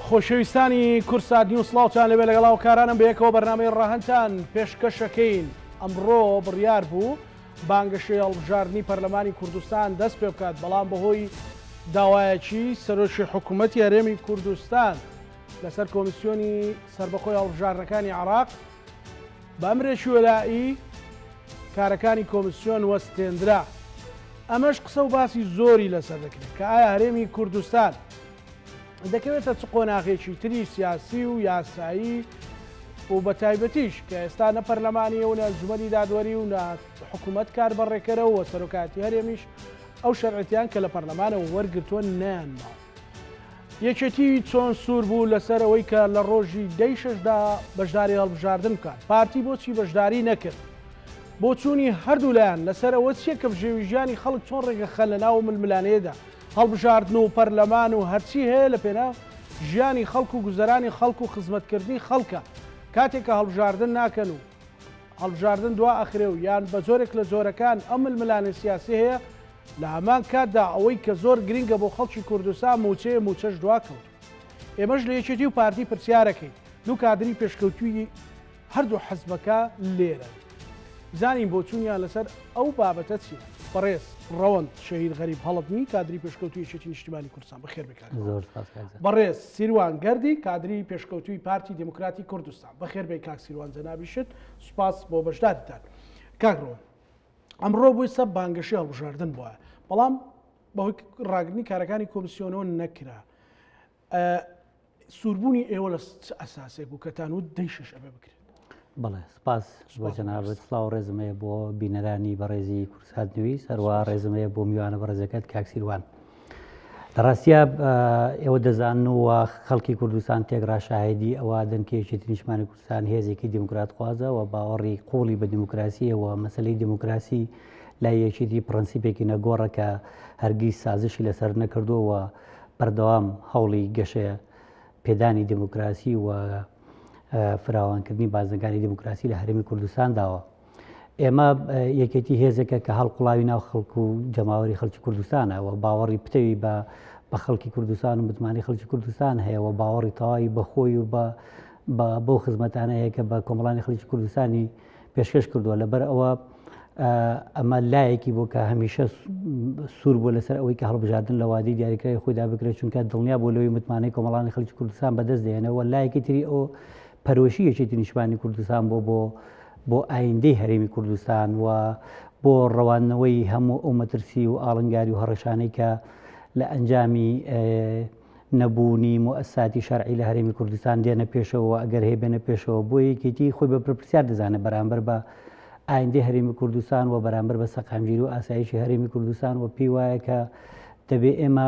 خۆشەویستانی کورسات نیوز سڵاوتان لەبێ لەگەڵاو کارانم بەیەکەوە بەرنامەی ڕاهەنتان پێشکەشەکەین. ئەمڕۆ بڕیار بوو بانگەشەی هەڵبژاردننی پەرلەمانی کوردستان دەست پێ بکات، بەڵام بەهۆی داوایەکی سەرۆکی حکوومەتی هەرێمی کوردستان لەسەر کۆمیسیۆنی سربەخۆی هەڵبژاردنەکانی عێراق بە ئەمرێکی وەلایی کارەکانی کۆمیسیۆن وەستێنرا. ئەمەش قسە و باسی زۆری لەسەر دەکرێت کە ئایا هەرێمی کوردستان دەکەوێتە چ قۆناغێکی تری سیاسی و یاسایی و بە تایبەتیش کە ئێستا نە پەرلەمانی و نە ئەنجومەنی دادوەری و نە حکوومەت کار بەڕێکەرەوە و سەرۆکاتی هەرێمیش ئەو شەرعەتیان کە لە پەرلەمانەوە وەرگرتووە نیانماوە. یەکێتی چۆن سوور بوو لەسەرەوەی کە لە ڕۆژی 10دا بەشداری هەڵبژاردن بکات. پارتی بۆچی بەشداری نەکرد؟ بۆ چوونی هەردوو لایەن لەسەرەوە چیە کە بژێوی ژیانی خەڵک چۆن ڕێگە خەل لە ناو ململانەیەدا هەڵبژاردن و پەرلەمان و هەرچی هەیە لە پێناو ژیانی خەڵک و گوزەرانی خەڵک و خزمەتکردنی خەڵکە کاتێککە هەڵبژاردن ناکەن و هەڵبژاردن دوا ئەخرێ و یان بە زۆرێک لە زۆرەکان ئەم ململانە سیاسی هەیە لە هەمان کاتدا ئەوەی کە زۆر گرنگە بۆ خەڵکی کوردستان موچەیە موچەش دواکەوت. ئێمەش لە یەکێتی و پارتی پرسیارەکەی دوو کادری پێشکەوتووی هەردوو حەزبەکە لێرە زانین بۆ چوونیان لەسەر ئەو بابەتە چیە؟ بەڕێز ڕەوەند شەهید غەریب هەڵبنی کادری پێشکەوتوی یەکێتی نیشتیمانی کوردستان بەخێر بێکات. بەڕێز سیروان گەردی کادری پێشکەوتوی پارتی دموکراتی کوردستان بەخێر بێ کاک سیروان جەنابیشت. سوپاس بۆ بەشداریتان. کاکڕەوەند ئەمڕۆ بووی سەر بانگەشەی هەڵبژاردن بووە، بەڵام بەهۆی ڕاگرنی کارەکانی کۆمیسیۆنەوە نەکرا. سووربوونی ئێوە لە ئەساسێک بوو کەتان و 10 ئەبێ بکرێت. بەڵێ سپاس بۆ جەنابەت. سڵاو ڕێزمەیە بۆ بینەرانی بەڕێزی کورسات نوویست، هەروە ڕێزمەیە بۆ میوانە بەڕێزەکەت کاک سیروان. لە ڕاستیە ئێوە دەزاننەوە خەڵکی کوردستان تێگرا شاهدی ئەوە دەنکە یەکێتی نیشتیمانی کوردستان هێزێکی دیموکرات خوازە و باوەڕی قوڵی بە دیموکراسیەوە مەسەلەی دیموکراسی لای یەکێتی پرەنسیپێکی نەگۆڕە کە هەرگیز سازشی لەسەر نەکردووە بەردەوام هەوڵی گەشەیە پێدانی دیموکراسی و فراوانکردنی بازرگانی دیموکراسی لە هەرێمی کوردستان داوە. ئێمە یەکێتی هێزێکە کە هەڵقوڵاوی ناو خەڵک و جەماوەری خەڵکی کوردستانەوە باوەڕی پتەوی بە خەڵکی کوردستان و متمانی خەڵکی کوردستان هەیە و باوەڕی تەواوی بەخۆی و بۆ خزمەتانە هەیە کە بە کۆمەڵانی خەڵکی کوردستانی پێشکەش کردووە. لەبەر ئەوە ئەمە لایەکی بۆ کە هەمیشە سوور بوو لەسەر ئەوەی کە هەڵبژاردن لە وادەی دیاریکراوی خۆیدا بکرێت، چونکە دڵنیا بۆ لەوەی متمانەی کۆمەڵانی خەڵکی کوردستان بەدەست دێنەوە. لایەکی تری ئەو پەرۆشی یەکێتی نیشتیمانی کوردستان بۆ ئایندەی هەرێمی کوردستان و بۆ ڕەوانەوەی هەموو ئەو مەترسی و ئاڵنگاری و هەڕەشانەی کە لە ئەنجامی نەبوونی مؤسساتی شەرعی لە هەرێمی کوردستان دێنە پێشەوە ئەگەر هەیە بێنە پێشەوە بۆ یەکێتی خۆی بە پرسیار دەزانێت بەرامبەر بە ئایندەی هەرێمی کوردستان و بەرامبەر بە سەقامگیری و ئاسایشی هەرێمی کوردستان و پێی وایە کە دەبێت ئێمە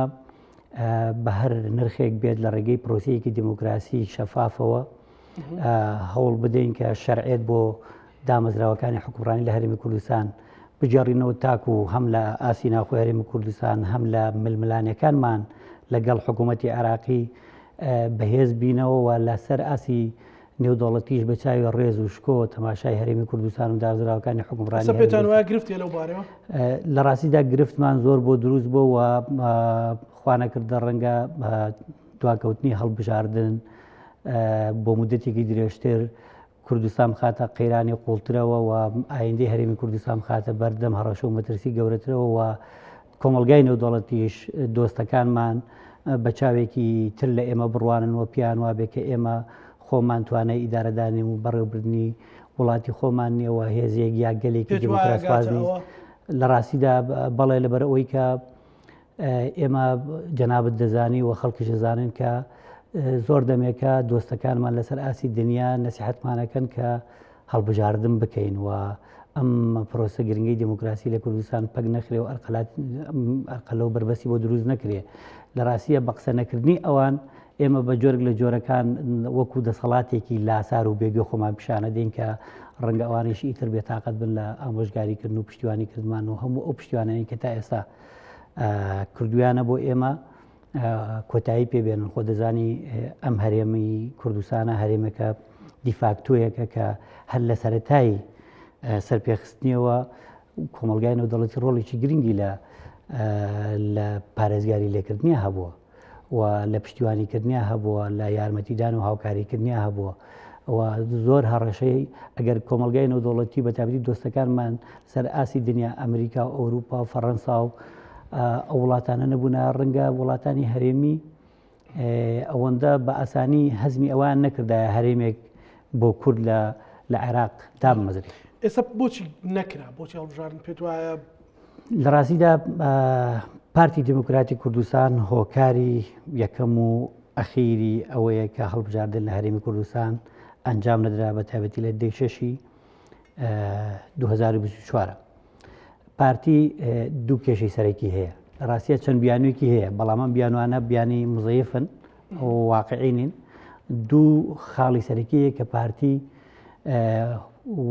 بە هەر نرخێک بێت لە ڕێگەی پرۆسەیەکی دیموکراسی شەفافەوە هەوڵ بدەین کە شەرعێت بۆ دامەزراوەکانی حکومڕانی لە هەرێمی کوردستان بجێڕینەوە تاکو و هەم لە ئاسی ناوخۆی هەرێمی کوردستان هەم لە ململانەکانمان لەگەڵ حکوومەتی عێراقی بەهێز بینەوە و لەسەر ئاسی نێودەوڵەتیش بە چاوی ڕێز و شکۆ تەماشای هەرێمی کوردستان و دامەزراوەکانی حکومڕانی پێتان وایە گرفتی لەو بارەوە؟ لە ڕاستیدا گرفتمان زۆر بۆ دروست بوو و خوا نەکردە ڕەنگە دواکەوتنی هەڵبژاردن بۆ مدەتێکی درێژتر کوردستان بخاتە قەیرانی قوڵترەوە و ئایندەی هەرێمی کوردستان بخاتە بەردەم هەڕەشە و مەترسی گەورەترەوە و کۆمەلگای نێودەوڵەتیش دۆستەکانمان بە چاوێکی تر لە ئێمە بڕوانن و پیان وابێ کە ئێمە خۆمان توانای ئیدارەدانیم و بەڕێوەبردننی وڵاتی خۆمان نییەوە هێزێک یا گەلێکی دیموکراسوازنی لە ڕاستیدا بەڵێ لەبەر ئەوەی کە ئێمە جەنابەت دەزانی و خەڵکیش دەزانن کە زۆر دەمێکە دۆستەکانمان لەسەر ئاسی دنیا نەسیحەتمانەکەن کە هەڵبژاردن بکەین و ئەم پرۆسە گرنگی دیموکراسی لە کوردستان پەک نەخرێ و ئەرقەلە و بربەسی بۆ دروست نەکرێ. لە ڕاستیە بە قسە نەکردنی ئەوان ئێمە بە جۆرگ لە جۆرەکان وەکو دەسەڵاتێکی لاسار و بێگوێ خۆمان پیشانە دێن کە ڕەنگە ئەوانیشی ئیتر بێتاقەت بن لە ئامۆژگاریکردن و پشتیوانی کردمان و هەموو ئەو پشتیوانەی کە تا ئێستا کردویانە بۆ ئێمە کۆتایی پێبێنن. خۆ دەزانی ئەم هەرێمی کوردستانە هەرێمەکە دیفاکتۆیەکە کە هەر لە سەرەتایی سەرپێخستنیەوە کۆمەلگای نێودەوڵەتی ڕۆڵێکی گرنگی لە پارێزگاری لێکردنیە هەبووە و لە پشتیوانیکردنیا هەبووە لە یارمەتیدان و هاوکاریکردنیا هەبووە و زۆر هەڕەشەی ئەگەر کۆمەلگای نێودەوڵەتی بە تایبەتی دۆستەکانمان سەر ئاسی دنیا ئەمریکا و ئەوروپا و فەڕەنسا و ئەو وڵاتانە نەبوونا ڕەنگە وڵاتانی هەرێمی ئەوەندە بە ئاسانی هەزمی ئەوان نەکردایە هەرێمێک بۆ کورد لە عێراق دامەزرێت. ئێستا بۆچی نەکرا بۆچی هەڵبژاردن پێت وایە؟ لە ڕاستیدا پارتی دموکراتی کوردستان هۆکاری یەکەم و ئەخیری ئەوەیە کە هەڵبژاردن لە هەرێمی کوردستان ئەنجام نەدرا بە تایبەتی لە 2024. پارتی دوو کێشەی سەرەکی هەیە، لە ڕاستیە چەند بیانوێکی هەیە، بەڵام ئەم بیانوانە بیانی مزەیفن و واقعینین. دوو خاڵی سەرەکیەیە کە پارتی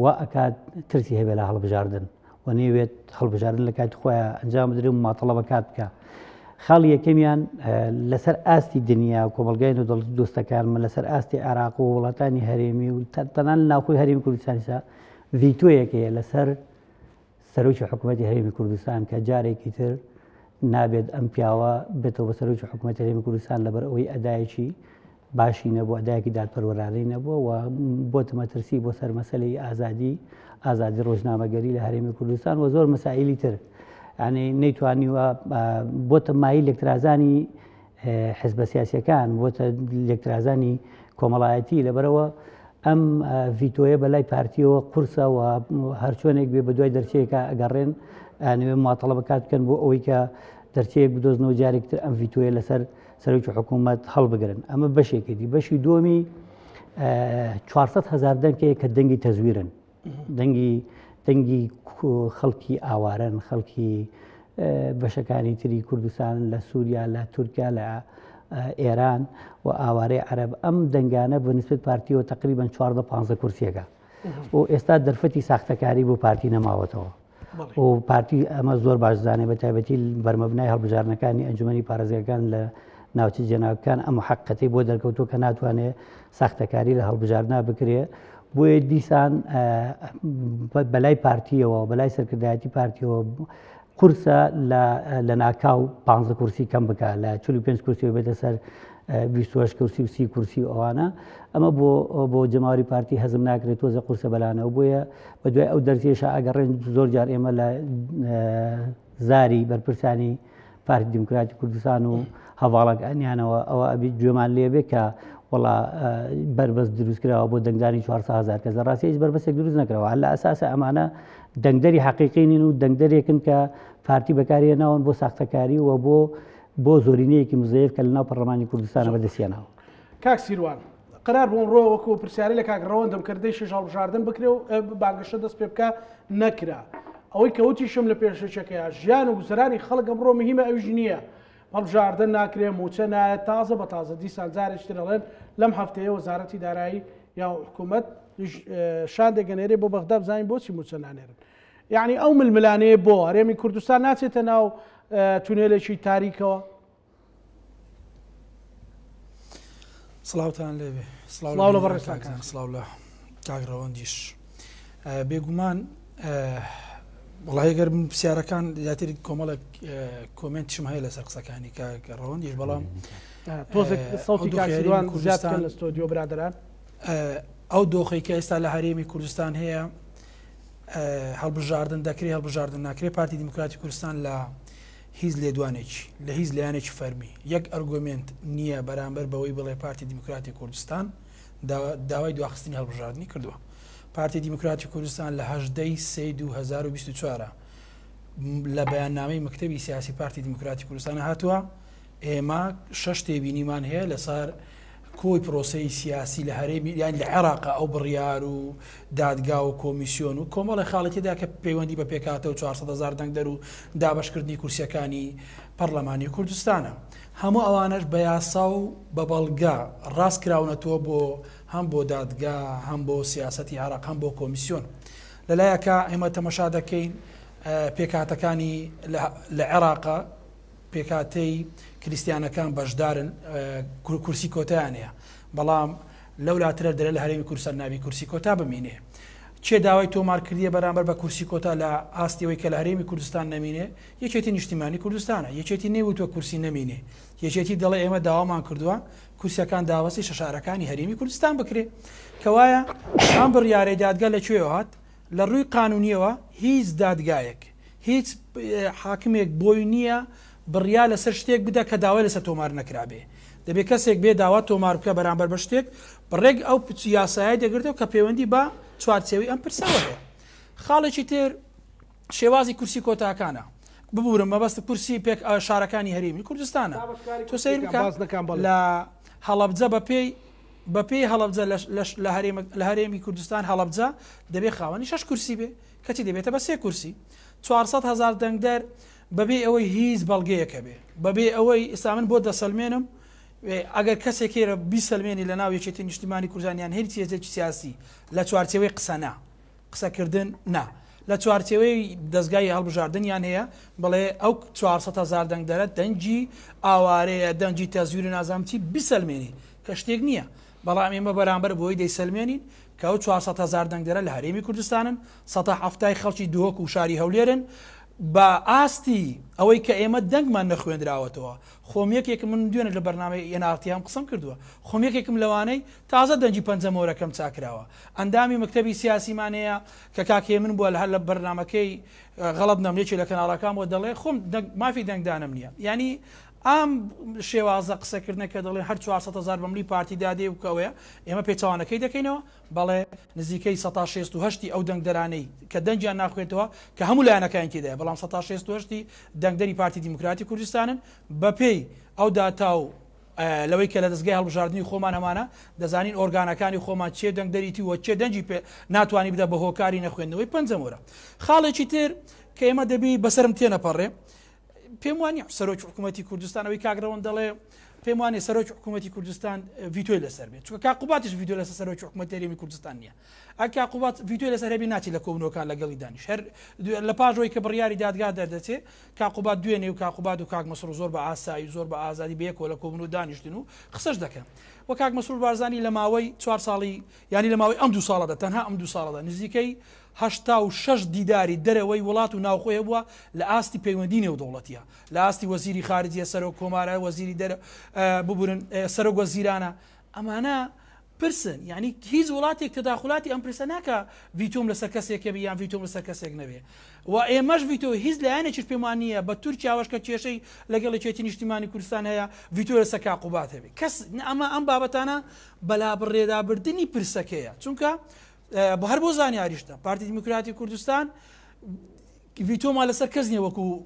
وا ئەکات ترسی هەبێت لە هەڵبژاردن و نەیەوێت هەڵبژاردن لە کاتی خۆیان ئەنجام بدرێت و ماتەڵەبەکات بکە. خاڵی یەکەمیان لەسەر ئاستی دنیا و کۆمەلگای نێودەوڵەتی دۆستەکانمان لەسەر ئاستی عێراق و وڵاتانی هەرێمی و تەنان لە ناوخۆی هەرێمی کوردستانیسا ڤیتۆیەکەیە لەسەر سەرۆکی حکوومەتی هەرێمی کوردستان کە جارێکی تر نابێت ئەم پیاوە بێتەوە بە سەرۆکی حکوومەتی هەرێمی کوردستان لەبەر ئەوەی ئەدایەکی باشی نەبوو، ئەدایەکی دادپەروەرانەی نەبووە و بۆتە مەترسی بۆ سەر مەسەلەی ئازادی ڕۆژنامەگەری لە هەرێمی کوردستان و زۆر مەسائیلی تر. یعنی نەیتوانیوە بۆتە مای لێکترازانی حزبە سیاسیەکان، بۆتە لێکترازانی کۆمەڵایەتی. لەبەرەوە ئەم ڤیتۆیە بەلای پارتیەوە قورسە و هەرچۆنێک بێ بە دوای دەرچەیەکە ئەگەڕێن نوێ ماتەڵەبەکات بکەن بۆ ئەوەی کە دەرچەیەک بدۆزنەوە جارێکتر ئەم ڤیتۆیە لەسەر سەرۆکی حکوومەت هەڵبگرن. ئەمە بەشێکێتی. بەشی دووەمی 400,000 دەنگەیە کە دەنگی تەزویرن، دەنگی خەڵکی ئاوارن، خەڵکی بەشەکانی تری کوردستان لە سووریا، لە تورکیا، لە ئێران و ئاوارەی عەرەب. ئەم دەنگانە بە نسبەت پارتیەوە تقریباً 14-15 کورسیەکە و ئێستا دەرفەتی ساختەکاری بۆ پارتی نەماوەتەوە و پارتی ئەمە زۆر باش زانێ بە تایبەتی بەرمەبنای هەڵبژاردنەکانی ئەنجومەنی پارێزگاکان لە ناوچە جێناوەکان ئەم حەقەتەی بۆ دەرکەوتۆ کە ناتوانێت ساختەکاری لە هەڵبژاردنا بکرێ. بۆیە دیسان بەلای پارتیەوە بەلای سەرکردایەتی پارتیەوە قورسە لە ناکاو 15 کورسی کەم بکە، لە 45 کورسی بێتە سەر 28 کورسی و 30 کورسی ئەوانە. ئەمە بۆ جەماوەری پارتی هەزم ناکرێت تۆزە قورسە بەلانەوە. بۆیە بە دوای ئەو دەرچێشە ئەگەڕێن زۆر جار ئێمە لە زاری بەرپرسانی پارتی دموکراتی کوردستان و هەواڵەکانیانەوە ئەوە ئەبی گوێمان لێبێ کە وڵا بربەست دروستکراوە بۆ دەنگدانی 400,000 کەس. ڕاستی هیچ بربەستێک دروست نەکراوە، هەر لە ئەساسە ئەمانە دەنگدەری حەقیقینین و دەنگدەرێکن کە پارتی بەکارهێناون بۆ ساختەکاری و بۆ زۆرینەیەکی مزەیف کە لە ناو پەرلەمانی کوردستانە بەدەستێناوە. کاک سیروان، قرار بوون ڕۆ وەکو پرسیاری لە کاک ڕەوەندەم کردەی شەش هەڵبژاردن بکرێ و بانگەشە دەست پێ بکە نەکرا. ئەوەی کەوتیشم لە پێشەکەیە ژیان و گوزەرانی خەڵک ئەمڕۆ مهمە ئەویش نییە. هەڵبژاردن ناکرێ، موچە نایەت، تازە بە تازە دیسان جارێکتر دەڵێن لەم هەفتەیە وەزارەتی دارایی یا حکوومەت شان دەگەنێرێ بۆ بەغدا بزانین بۆچی موچە نانێرن. یعنی ئەو ململانەیە بۆ هەرێمی کوردستان ناچێتە ناو تونێلێکی تاریکەوە. سڵاوتان لێبێ، سڵاو لە بەڕێستان، سڵاو لە کاک ڕەوەندیش. بێگومان وڵای گەر پرسیارەکان زیاتری کۆمەڵێک کۆمنتیشم هەیە لەسەر قسەکانی کاک ڕەوەندیش، بەڵام سەوتی کاک سیروان زیاد بکەن لە ستۆدیۆ برادەران. ئەو دۆخەی کە ئێستا لە هەرێمی کوردستان هەیە هەڵبژاردن دەکرێت، هەڵبژاردن ناکرێت. پارتی دیموکراتی کوردستان لە هیچ لێدوانێکی لە هیچ لایەنێکی فەرمی یەک ئەرگومنت نییە بەرامبەر بەوەی بڵێ پارتی دیموکراتی کوردستان داوای دواخستنی هەڵبژاردننی کردووە. پارتی دیموکراتی کوردستان لە 18 سەی 2024 لە بەیاننامەی مەکتەبی سیاسی پارتی دیموکراتی کوردستانە هاتووە. ئێمە 6 تێبینیمان هەیە لەسەر کۆی پرۆسەی سیاسی لە هەرێمی یان لە عێراقا ئەو بڕیار و دادگا و کۆمیسیۆن و کۆمەڵی خاڵەتیدا کە پەیوەندی بە پێکاتە و 400,000 دەنگدەر و دابەشکردنی کورسیەکانی پەرلەمانی کوردستانە. هەموو ئەوانش بە یاسا و بە بەڵگا ڕاست کراونەتەوە بۆ هەم بۆ دادگا، هەم بۆ سیاسەتی عێراق، هەم بۆ کۆمیسیۆن. لەلایەکە ئێمە تەمەشا دەکەین پێکاتەکانی لە عێراقا پێکاتەی کریسیانەکان بەشدارن کورسی کۆتایان هەیە، بەڵام لەولاترە دەرە لە هەرێمی کوردستان ناوی کورسی کۆتا بمینێ. چێ داوای تۆمارکردیە بەرامبەر بە کورسی کۆتا لە ئاستیەوەی کە لە هەرێمی کوردستان نەمینێ یەکێتی نیشتیمانی کوردستانە یەکێتی نێوتوە کورسی نەمینێ یەکێتی دەڵێ ئێمە داوامان کردووە کورسیەکان داوەسی شەشارەکانی هەرێمی کوردستان بکرێ کەوایە ئەم بڕیارەی دادگا لەکوێ هات لە ڕووی قانونیەوە هیچ دادگایەک هیچ حاکمێک بۆی نییە بڕیا لەسەر شتێک بدە کە داوای لەسەر تۆمار نەکرابێ دەبێت کەسێک بێ داوا تۆمار بکە بەرامبەر بە شتێک بڕێک ئەو یاسایی دەگرێتەوە کە پەیوەندی بە چوارچێوی ئەم پرسەوە هەیە خاڵێکی تر شێوازی کورسی کۆتاکانە ببورم مەبەستە کورسی پێک شارەکانی هەرێمی کوردستانە تۆ سیر بکە لە هەڵەبجە بەپێی هەڵەبجە لە هەرێمی کوردستان هەڵەبجە دەبێت خاوەنی 6 کورسی بێ کەچی دەبێتە بە 3 کورسی 400,000 دەنگدەر بەبێ ئەوەی هیچ بەڵگەیەکە بێ بەبێ ئەوەی ئێستا من بۆ دەسەلمێنم ئەگەر کەسێکێرە بیسەلمێنی لە ناو یەکێتی نیشتیمانی کوردستانیان هیچ چیزێکی سیاسی لە چوارچێوەی قسەنا قسەکردن نا لە چوارچێوەی دەستگای هەڵبژاردنیان هەیە بڵێ ئەو 400,000 دەنگدەرە دەنگی ئاوارەیە دەنگی تەزویری نازانتی بیسەلمێنی کە شتێک نییە بەڵام ئێمە بەرامبەر بۆی دەیسەلمێنین کە ئەو 400,000 دەنگدەرە لە هەرێمی کوردستانن 170 خەڵکی دووەک و شاری هەولێرن بە ئاستی ئەوەی کە ئێمە دەنگمان نەخوێندراوەتەوە خۆمیەکێک من دوێنێت لە بەرنامەی یەناغتیام قسم کردووە خۆمیەکێکم لەوانەی تازە دەنگی پەنجەمەوەرەکەم چاکراوە ئەندامی مەکتەبی سیاسیمانەیە کە کاکێ من بووە لە بەرنامەکەی غەڵەت نەملێکی لە کەناڵەکان بۆ دەڵێ خۆم مافی دەنگدانم نییە ینی ئەم شێوازە قسەکردنەکە دەڵێن هەر 400,000 بەملی پارتی دادێ وکەوەیە ئێمە پێچوانەکەی دەکەینەوە بەڵێ نزیکەی 168 ئەو دەنگدەرانەی کە دەنگیان ناخوێتەوە کە هەموو لایەنەکان تێدایە بەڵام 168 دەنگدەری پارتی دیموکراتی کوردستانن بەپێی ئەو داتا و لەوەی کە لە دەستگای هەڵبژاردننی خۆمان هەمانە دەزانین ئۆرگانەکانی خۆمان چێ دەنگدەریتی وە چێ دەنجی پێ ناتوانانی بدە بە هۆکاری نەخوێندنەوەی پەنجەمەوەرە خاڵێکی تر کە ئێمە دەبی بەسرم تێنەپەڕێ پێم وانی سەرۆکی حکوومەتی کوردستانەوەی کاگرەوەن دەڵێ پێم وانی سەرۆکی حکوومەتی کوردستان ڤیتۆی لەسەر بێت چونکە کاقوباتیش ڤیدۆ لەسەر سەرۆکی حکوومەتی هەرێمی کوردستان نییە ئەگە کاقوبات ڤیتۆی لەسەر هەبی ناچی لە کۆبنەوەکان لەگەڵی دانیش هەر لە پاژەوەی کە بڕیاری دادگا دەردەچێت کاقوبات دوێنێ و کاقوبات و کاک مەسرور زۆر بە ئاسایی زۆر بە ئازادی بەیەکەوە لە کۆبنەوە دانیشتن و قسەش دەکەن وە کاک مەسرور بارزانی لە ماوەی 4 ساڵی ینی لە ماوەی ئەم 2 ساڵەدا تەنها ئەم 2 ساڵەدا نزیکەی 86 دیداری دەرەوەی وڵات و ناوخۆیە بووە لە ئاستی پەیوەندی نێودەوڵەتیە لە ئاستی وەزیری خارجیە سەرۆک کۆمارە وەزیری دەرە ببورن سەرۆک وەزیرانە ئەمانە پرسن ینی هیچ وڵاتێک تەداخلاتی ئەم پرسە ناکە ڤیتۆم لەسەر کەسێکە بێ یان ڤیتۆم لەسەر کەسێک نەبێ و ئێمەش ڤیتۆ هیچ لایەنێکیش پێمان نییە بە تورکیاوەش کە کێشەی لەگەڵ یەکێتی نیشتیمانی کوردستان هەیە ڤیتۆ لەسەر کاقوبات هەبێ کەس ئەمە ئەم بابەتانە بەلابڕێدابردننی پرسەکەیە چونکە هەر بۆ زانیاریشتە پارتی دیموکراتی کوردستان ڤیتۆمان لەسەر کەس نییە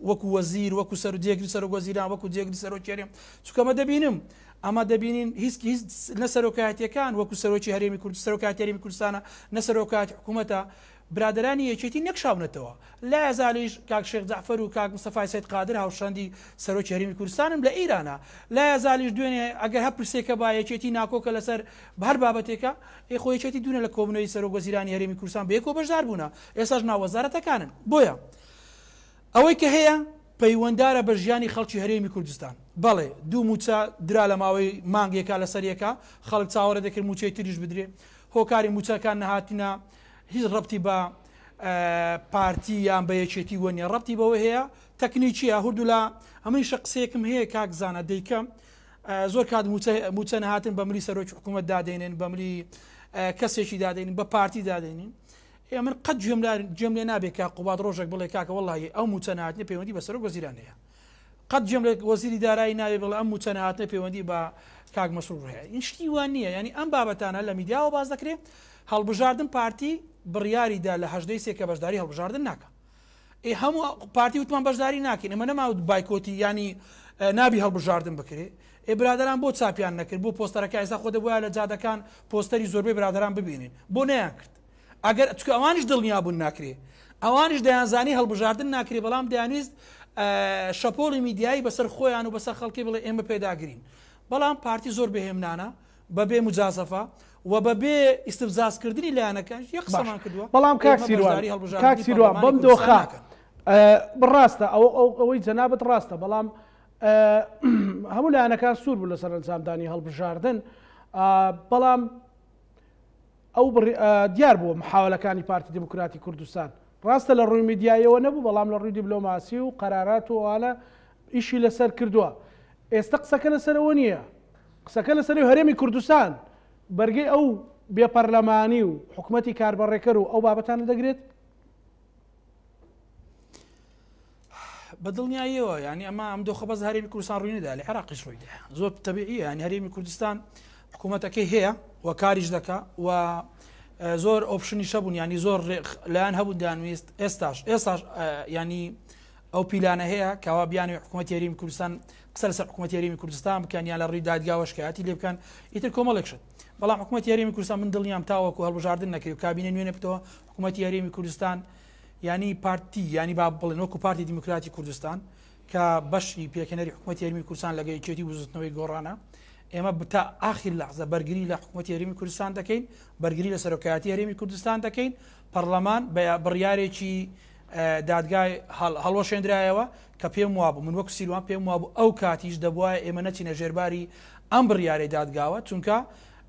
وەکو وەزیر وەکو جێگری سەرۆک وەزیران وەکو جێگری سەرۆکێرێم چونکەمە دەبینم ئەمە دەبینین هیچ نە سەرۆکایەتیەکان وەکو سەرۆکی هەرێمی کوردستان سەرۆکاتی هەرێمی کوردستانە نە سەرۆکاتی حکوومەتە برادرانی یەکێتی نەکشاونەتەوە لا یازالیش کاک شێخ جەعفەر و کاک مستەفای سەید قادر هاوشەندی سەرۆکی هەرێمی کوردستانم لە ئیرانە لا یازالیش دوێنێ ئەگەر هەر پرسێکە با یەکێتی ناکۆکە لەسەر هەر بابەتێکە خۆ یەکێتی دوونە لە کۆبنەوەی سەرۆک وەزیرانی هەرێمی کوردستان بەیەکەوە بەشدار بوونە ئێستاش ناوەزارەتەکانن بۆیە ئەوەی کە هەیە پەیوەنددارە بە ژیانی خەڵکی هەرێمی کوردستان بەڵێ دوو موچە درا لە ماوەی مانگێکا لەسەرەکە خەڵک چاوەڕە دەکرد موچەی تریش بدرێ هۆکاری موچەکان نەهاتینە هیچ ڕەبتی بە پارتی یان بە یەکێتی وەنیە ڕەبتی بەوە هەیە تەکنیکیە هەردوو لە ئەمەی شەقسەیەکم هەیە کاکزانە دەیکەم زۆر کات موچە نەهاتن بە ملی سەرۆکی حکوومەت دادێنن بە ملی کەسێکی دادێنین بە پارتی دادێنین من قەت جێم لێ نابێت کاقوبات ڕۆژێک بڵێ کاکە وەڵی ئەو موچە نهاتنی پەیوەندی بە سەرۆک وەزیران هەیە قەت جێم لێ وەزیری دارایی ناوێت بڵێ ئەم موچە نهاتنی پەیوەندی بە کاک مەسرور هەیە این شتی وان نییە ینی ئەم بابەتانە لە میدیاوە باز دەکرێت هەڵبژاردن پارتی بڕیاریدا لە 18 سێکە بەشداری هەڵبژاردن ناکە هەموو پارتی وتمان بەشداری ناکەین ئەمە نەماوت بایکۆتی ینی نابی هەڵبژاردن بکرێت برادران بۆ چاپیان نەکرد بۆ پۆستەرەکە ئێستا خۆ دەبووە لە جادەکان پۆستەری زۆربەی برادران ببینین بۆ نەیان کرد ئەگەر چکە ئەوانیش دڵنیا بوون ناکرێ ئەوانیش دەیانزانی هەڵبژاردن ناکرێ بەڵام دەیانویست شەپۆڵی میدیایی بەسەر خۆیان و بەسەر خەڵکی بڵێ ئێمە پێداگرین بەڵام پارتی زۆر بەهێمنانە بەبێ مجازەفە و بەبێ ئیستفزازکردنی لایەنەکان یەک قسەمان کردووە بەڵام کاک سیروان بەم دۆخە بڕاستە ئەوەی جەنابەت ڕاستە بەڵام هەموو لایەنەکان سوور بوو لەسەر ئەنجامدانی هەڵبژاردن بەڵام ئەو دیار بووە محاولەکانی پارتی دموکراتی کوردستان ڕاستە لە ڕووی میدیایەوە نەبوو بەڵام لە ڕووی دیبلۆماسی و قەرارات و وانە ئیشی لەسەر کردووە ئێستا قسەکە لەسەرەوە نییە قسەکە لەسەر هەرێمی کوردستان بەرگەی ئەو بێپەرلەمانی و حکوومەتی کاربڕێکەر و ئەو بابەتانە دەگرێت بەدڵنیاییەوە ینی ئەمە ئەم دۆخە بەز هەرێمی کوردستان ڕووی نەدا لە عێراقیش ڕوویدا زۆر تەبیعیە ینی هەرێمی کوردستان حکوومەتەکەی هەیە و کاریش دەکا و زۆر ئۆپشنی شەبوون ینی زۆر لایەن هەبوون دانویست ئێستاش ینی ئەو پیلانە هەیە کاوا بیانی حکوومەتی هەرێمی کوردستان قسە لەسەر حکوومەتی هەرێمی کوردستان بکەن یان لە ڕووی دادگاوەشکایەتی لێ بکەن ئیتر کۆمەڵێکشت بەڵام حکوومەتی هەرێمی کوردستان من دڵنیام تاوەکو هەڵبژاردن نەکرێت و کابینە نوێنە بتەوە حکوومەتی هەرێمی کوردستان ینی پارتی ینی با بڵێن وەکو پارتی دیموکراتی کوردستان کە بەشی پێکەنەری حکوومەتی هەرێمی کوردستان لەگەی چێتی وزوتنەوەی گۆڕانە ئێمە تا ئاخر لەحزە بەرگری لە حکوومەتی هەرێمی کوردستان دەکەین بەرگری لە سەرۆکایەتی هەرێمی کوردستان دەکەین پەرلەمان بڕیارێکی دادگای هەڵوەشێنرایەوە کە پێم وابوو من وەکو سیروان پێم وابوو ئەو کاتیش دەبواە ئێمە نەچینە ژێرباری ئەم بڕیارەی دادگاوە چونکە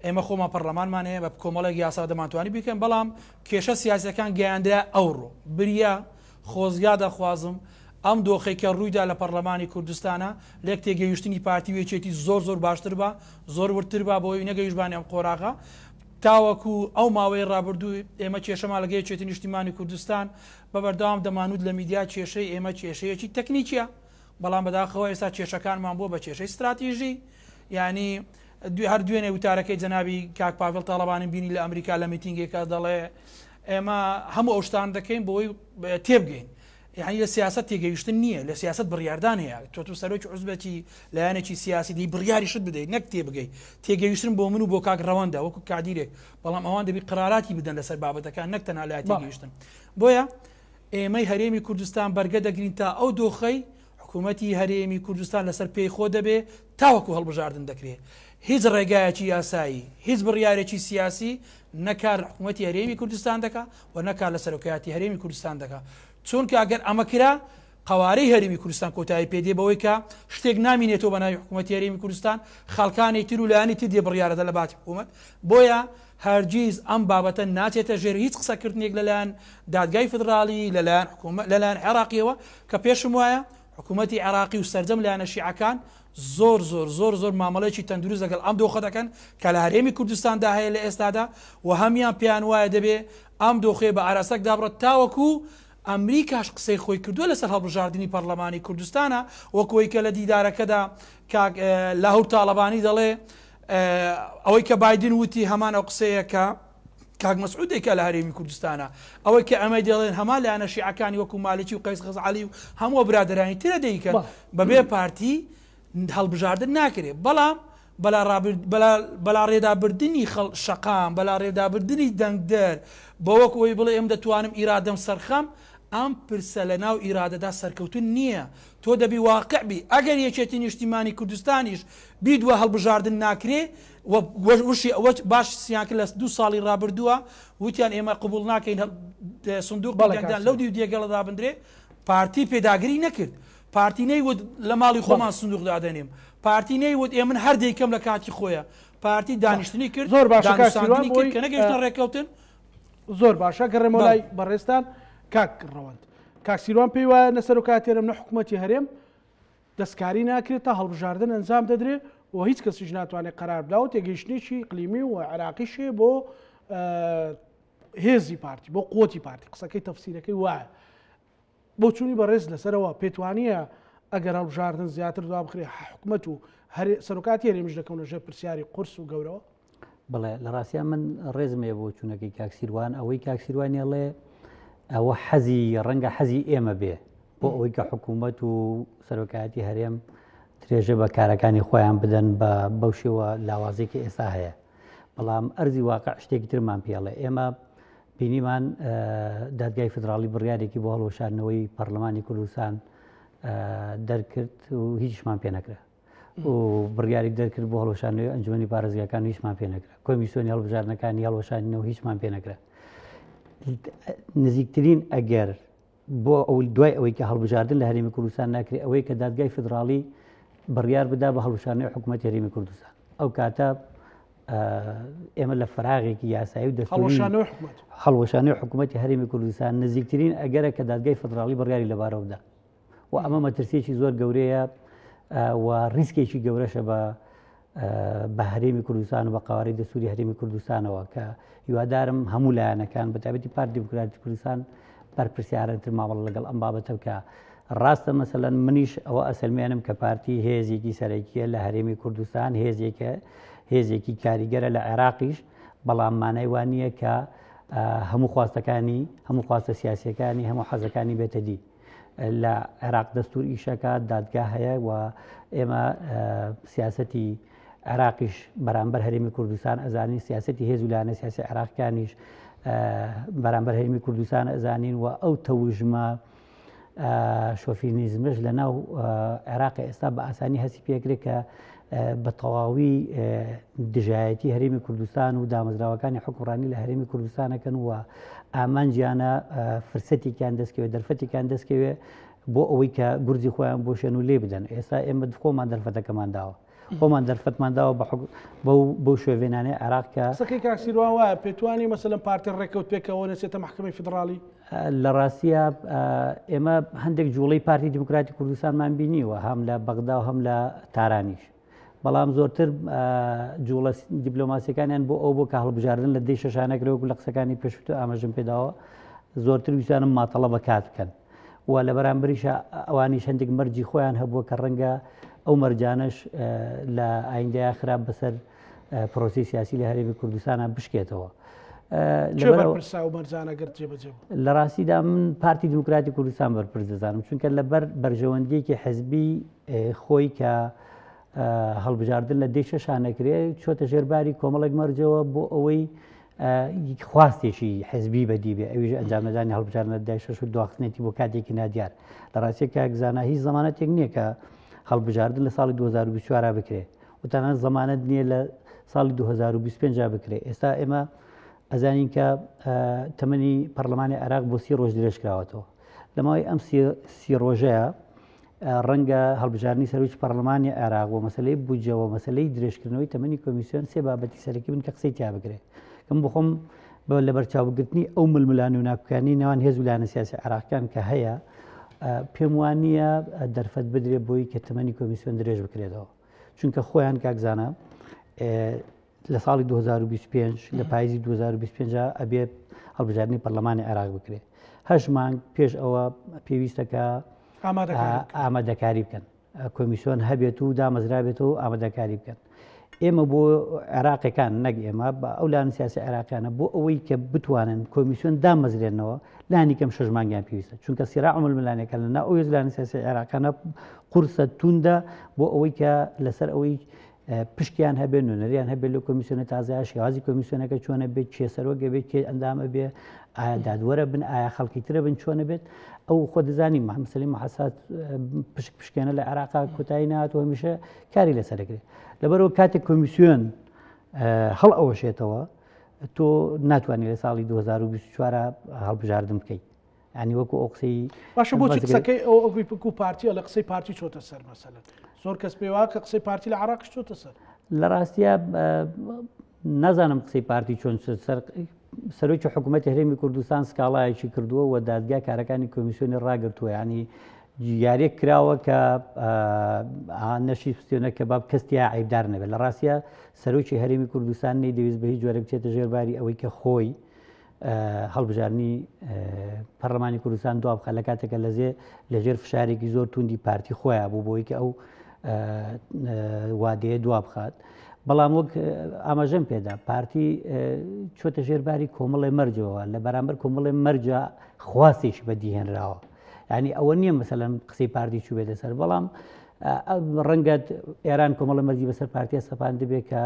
ئێمە خۆمان پەرلەمانمانەیە بە کۆمەڵێک یاسا دەمانتوانی بکەن بەڵام کێشە سیاسەکان گەیاندرا ئەوڕۆ بریا خۆزگا دەخوازم ئەم دۆخی کە ڕوویدا لە پەرلەمانی کوردستانە لێک تێگەیشتنی پارتی وێچێتی زۆر باشتر بە زۆر ورتر بە بۆی نەگەیشتبانی ئەم قۆراغا تاوەکو ئەو ماوەی ڕابردوو ئێمە کێشەمان لەگەی چێتی نیشتیمانی کوردستان بەبەردەوام دەمانوت لە میدیا کێشەی ئێمە کێشەیەکی تەکنیکیە بەڵام بەداخەوە ئێستا کێشەکانمان بۆ بە کێشەی استراتیژی ینی هەر دوێنێ وتارەکەی جەنابی کاک پاڤێڵ تاڵەبانی بینی لە ئەمریکا لە میتینگێکە دەڵێ ئێمە هەموو ئەو شتان دەکەین بۆی تێبگەین یعنی لە سیاست تێگەیشتن نییە لە سیاست بڕیاردان هەیە تۆ سەرۆکی عوزبەتی لایەنێکی سیاسی دی بڕیاری شت بدەیت نەک تێبگەی تێگەیشتن بۆ من و بۆ کاک ڕەوەندە وەکو کادیرێک بەڵام ئەوان دەبی قراراتی بدەن لەسەر بابەتەکان نەک تەنها لای تێگەیشتن بۆیە ئێمەی هەرێمی کوردستان بەرگە دەگرین تا ئەو دۆخەی حکوومەتی هەرێمی کوردستان لەسەر پێی خۆ دەبێ تاوەکو هەڵبژاردن دەکرێت هیچ ڕێگایەکی یاسایی هیچ بڕیارێکی سیاسی نەکار حکوومەتی هەرێمی کوردستان دەکا و نەکار لە سەرۆکایەتی هەرێمی کوردستان دەکا چونکە ئەگەر ئەمە کرا قوارەی هەرێمی کوردستان کۆتایی پێدێ بەوەی کە شتێک نامینێتەوە بە ناوی حکوومەتی هەرێمی کوردستان خەڵکانی تر و لایەنی تر دێ بڕیارەدە لە باتی حکوومەت بۆیە هەرگیز ئەم بابەتە ناچێتە ژێر هیچ قسەکردنێک لەلایەن دادگای فدرالی لەلایەن عێراقیەوە کە پێشم وایە حکوومەتی عێراقی و سەرجەم لایەنە شیعەکان زۆر مامەڵێکی تەندروست لەگەڵ ئەم دۆخە دەکەن کە لە هەرێمی کوردستاندا هەیە لە ئێستادا و هەمیان پێیان وایە دەبێ ئەم دۆخێ بە ئاراسەک دابڕێت تاوەکو ئەمریکاش قسەی خۆی کردووە لەسەر هەڵبژاردننی پەرلەمانی کوردستانە وەکۆی کە لە دیدارەکەدا لاهور تاڵەبانی دەڵێ ئەوەی کە بایدن وتی هەمان ئەو قسەیە کە کاک مەسعودێکە لە هەرێمی کوردستانە ئەوەی کە ئەمە دەڵێن هەمان لایەنە شیعەکانی وەکو مالکی و قەیس غەزالی و هەموو برادرانی ترە دەیکەن بەبێ پارتی هەڵبژاردن ناکرێت بەڵام بەلا ڕێدابردننی شەقام بەلا ڕێدابردننی دەنگدەر بە وەکەوەی بڵێ ئەم دەتوانم ئیرادەم سەرخەم ئەم پرسە لە ناو ئیرادەدا سەرکەوتن نییە تۆ دەبی واقعبی ئەگەر یەکێتی نیشتیمانی کوردستانیش بیدوە هەڵبژاردن ناکرێ وشی ئەوە باش سیان کرد لە 2 ساڵی ڕابردووە وتیان ئێمە قبول ناکەین سندوق بەڵێکدان لەو دی و دیێگەڵەدا بندرێ پارتی پێداگری نەکرد پارتی نەیوت لە ماڵی خۆمان سندوق دادەنێم پارتی نەیوت ئێ من هەر دەیکەم لە کاتی خۆیە پارتی دانیشتنی کرد زۆر باشە کە نەگەیشتە ڕێکەوتن زۆر باشە گەڕێمە لای بەڕێستان کاک ڕەوەند کاکسیروان پێی وایە نەسەر و کاتێرم نە حکوومەتی هەرێم دەستکاری ناکرێت تا هەڵبژاردن ئەنجام دەدرێت و هیچ کەسیش ناتوانێت قەرار بدا و تێگەیشتنێکی ئیقلیمی و عێراقیشێ بۆ هێزی پارتی بۆ قوتی پارتی قسەکەی تەفسیرەکەی وایە بۆ چوونی بەڕێز لەسەرەوە پێتوانیە ئەگەر هەڵبژاردن زیاتر دوا بخرێ حکوومەت و سەرۆکاتی هەرێمیش دەکەون لەژێر پرسیاری قورس و گەورەوە بڵێ لە ڕاستیان من ڕێزمێ بۆ چوونەکەی کاکسیروان ئەوەی کاکسیروانیڵێ ئەوە حەزی ڕەنگە حەزی ئێمە بێ بۆ ئەوەی کە حکوومەت و سەرۆکایەتی هەرێم درێژە بە کارەکانی خۆیان بدەن بە بەو شێوە لاوازێکی ئێستا هەیە بەڵام ئەرزی واقع شتێکی ترمان پێڵێ ئێمە بینیمان دادگای فدرالی بڕیارێکی بۆ هەڵوەشاردنەوەی پەرلەمانی کوردستان دەرکرد و هیچمان پێ نەکرا و بڕیارێک دەرکرد بۆ هەڵوەشاردنەوەی ئەنجومەنی پارێزگاکان و هیچمان پێ نەکرا کۆمیسیۆنی هەڵبژاردنەکانی هەڵوەشاردنەوە هیچمان پێ نەکرا نزیکترین ئەگەر بۆ ئەو دوای ئەوەی کە هەڵبژاردن لە هەرێمی کوردستان ناکرێت ئەوەی کە دادگای فدرالی بڕیار بدا بە هەڵوەشاردنەوەی حکوومەتی هەرێمی کوردستان ئەو کاتە ئێمە لە فراغێکی یاسایی و هەڵوەشانەوەی حکوومەتی هەرێمی کوردستان نزیکترین ئەگەرە کە دادگای فدراڵی بڕیاری لەبارەوەدا و ئەمە مەترسیێکی زۆر گەورەیە و ریسکێکی گەورەشە بە هەرێمی کوردستان و بە قوارەی دەستوری هەرێمی کوردستانەوە کە هیوادارم هەموو لایەنەکان بە تایبەتی پارتی دیموکراتی کوردستان بەرپرسیارەتر ماوەڵ لەگەڵ ئەم بابەتە بکە. ڕاستە مەسەلەن منیش ئەوە ئەسلمێنم کە پارتی هێزێکی سەرەکیە لە هەرێمی کوردستان هێزێکی کاریگەرە لە عێراقیش، بەڵام مانای وان نییە کە هەموو خواستەکانی هەموو خواستە سیاسیەکانی هەموو حەزەکانی بێتە دی. لە عێراق دەستور ئیشەکە دادگا هەیە و ئێمە سیاسەتی عێراقیش بەرامبەر هەرێمی کوردستان ئەزانین، سیاسەتی هێز و لایەنە سیاسی عێراقیانیش بەرامبەر هەرێمی کوردستان ئەزانین و ئەو تەوژمە شۆفینیزمش لە ناو عێراق ئێستا بە ئاسانی هەستی پێکرێت کە بە تەواوی دژایەتی هەرێمی کوردستان و دامەزراوەکانی حکوڕانی لە هەرێمی کوردستانەکەن و ئامانجیانە فرسەتێکیان دەستکەوێت دەرفەتێکیان دەستکەوێت بۆ ئەوەی کە گورجی خۆیان بۆشێن و لێ بدەن. ئێستا ئێمە خۆمان دەرفەتەکەمان داوە، خۆمان دەرفەتمان داوە بەو شوێنانەی عێراق کە سەکەی کاکسیروان وایە پێتوانی مەسەلەن پارتی ڕێکەوت پێکەوە نەچێتە محکمەی فدراڵی. لە ڕاستیە ئێمە هەندێک جوڵەی پارتی دیموکراتی کوردستانمان بینیوە، هەم لە بەغدا و هەم لە تارانیش، بەڵام زۆرتر جوڵە دیپلۆماسیەکانیان بۆ ئەو بۆ کە هەڵبژاردن لە دەی شەشانەکرێت و لە قسەکانی پێشووتر ئاماژەم پێداوە زۆرتر ویسانم ماتەڵە بەکات بکەن و لە بەرامبەریش ئەوانیش هەندێک مەرجی خۆیان هەبووە کە ڕەنگە ئەو مەرجانش لە ئایندەیە خراپ بەسەر پرۆسی سیاسی لە هەرێمی کوردستانە بشکێتەوە. لە ڕاستیدا من پارتی دیموکراتی کوردستان بەرپرس دەزانم، چونکە لەبەر بەرژەوەندیەکی حزبی خۆی کە هەڵبژاردن لە دەی شەشانەکرێت چۆتە ژێرباری کۆمەڵێک مەرجەوە بۆ ئەوەی خواستێکی حزبی بەدی بێ، ئەویش ئەنجامەدانی هەڵبژاردن لە دەی شەش و دواخستنێتی بۆ کاتێکی نادیار. لە ڕاستیە کاکزانە هیچ زەمانەتێک نییە کە هەڵبژاردن لە ساڵی 2024 بکرێت و تەنانەت زەمانەت نییە لە ساڵی 2025 بکرێت. ئێستا ئێمە ئەزانین کە تەمەنی پەرلەمانی عێراق بۆ 30 ڕۆژ درێژ کراوەتەوە. لەماوەی ئەم 30 ڕۆژەیە ڕەنگە هەڵبژاردننی سەرۆکی پەرلەمانی عێراق و مەسەلەی بودجەوە مەسەلەی درێژکردنەوەی تەمەنی کۆمیسیۆن سێ بابەتی سەرەکی بن کە قسەی تیا بگرێت. کەم بخۆم لە بەرچاوبگرتنی ئەو ململانی و ناکوکانی نێوان هێز و لایەنە سیاسی عێراقیان کە هەیە پێم وانە دەرفەت بدرێت بۆی کە تەمەنی کۆمیسیۆن درێژ بکرێتەوە، چونکە خۆیان کاکزانە لە ساڵی 2025 لە پاییزی 2025 ئەبێ هەڵبژاردننی پەرلەمانی عێراق بکرێت. 8 مانگ پێش ئەوە پێویستەکە ئامادەکاری بکەن، کۆمیسیۆن هەبێت و دامەزرابێتەوە و ئامادەکاری بکەن. ئێمە بۆ عێراقیەکان نەک ئێمە بە ئەو لایەنە سیاسی عێراقیانە بۆ ئەوەی کە بتوانن کۆمیسیۆن دامەزرێنەوە لانی کەم 6 مانگیان پێویستە، چونکە سیراع ململانەکە لە ناو ئەو لایەنە سیاسی عێراقیانە قورسە توندە بۆ ئەوەی کە لەسەر ئەوەی پشکیان هەبێت نوێنەریان هەبێت لە کۆمیسیۆنە تازایە شێوازی کۆمیسیۆنەکە چۆنە بێت، کێسەرۆگە بێت، کێ ئەندامە بێ، ئایا دادوەرە بن، ئایا خەڵکی ترە بن، چۆنە بێت. ئەو خۆ دەزانی مەسەلەی مەحەسات پشکێنە لە عێراقا کۆتایی نهاتوە، هەمیشە کاری لەسەرەکرێت. لەبەرەوە کاتێک کۆمیسیۆن هەڵ ئەوەشێتەوە تۆ ناتوانانی لە ساڵی 2024 هەڵبژاردن بکەیت. ینی وەکو ئەو قسەی باشە بۆچی قسەکەی ئەوگوی پکو پارتیە لە قسەی پارتی چۆتە سەر مەسەلەن زۆر کەس پێوا کە قسەی پارتی لە عێراقش چۆتە سەر. لە ڕاستیە نازانم قسەی پارتی چۆن سەر. سەرۆکی حکوومەتی هەرێمی کوردستان سکاڵایەکی کردووە و دادگا کارەکانی کۆمیسیۆنی ڕاگرتووە، ینی یاریەک کراوە کە نەشی پستێنە کە باب کەستیا عیبدار نەبێت. لە ڕاستیە سەرۆکی هەرێمی کوردستان نەیدەویست بە هیچ جۆرە بچێتە ژێرباری ئەوەی کە خۆی هەڵبژاردننی پەرلەمانی کوردستان دوا بخات لە کاتێکە لەژێر فشارێکی زۆر توندی پارتی خۆیان بوو بۆی کە ئەو وادەیە دوا بخات. بەڵام وەک ئاماژەم پێدا پارتی چۆتە ژێرباری کۆمەڵی مەرجەوە لە بەرامبەر کۆمەڵی مەرجە خواستێکی بەدیهێنراوە. ینی ئەوە نییە مەسەلەن قسەی پارتی چوو بێتە سەر، بەڵام ڕەنگە ئێران کۆمەڵی مەرجی بەسەر پارتیە سەپان دەبێت کە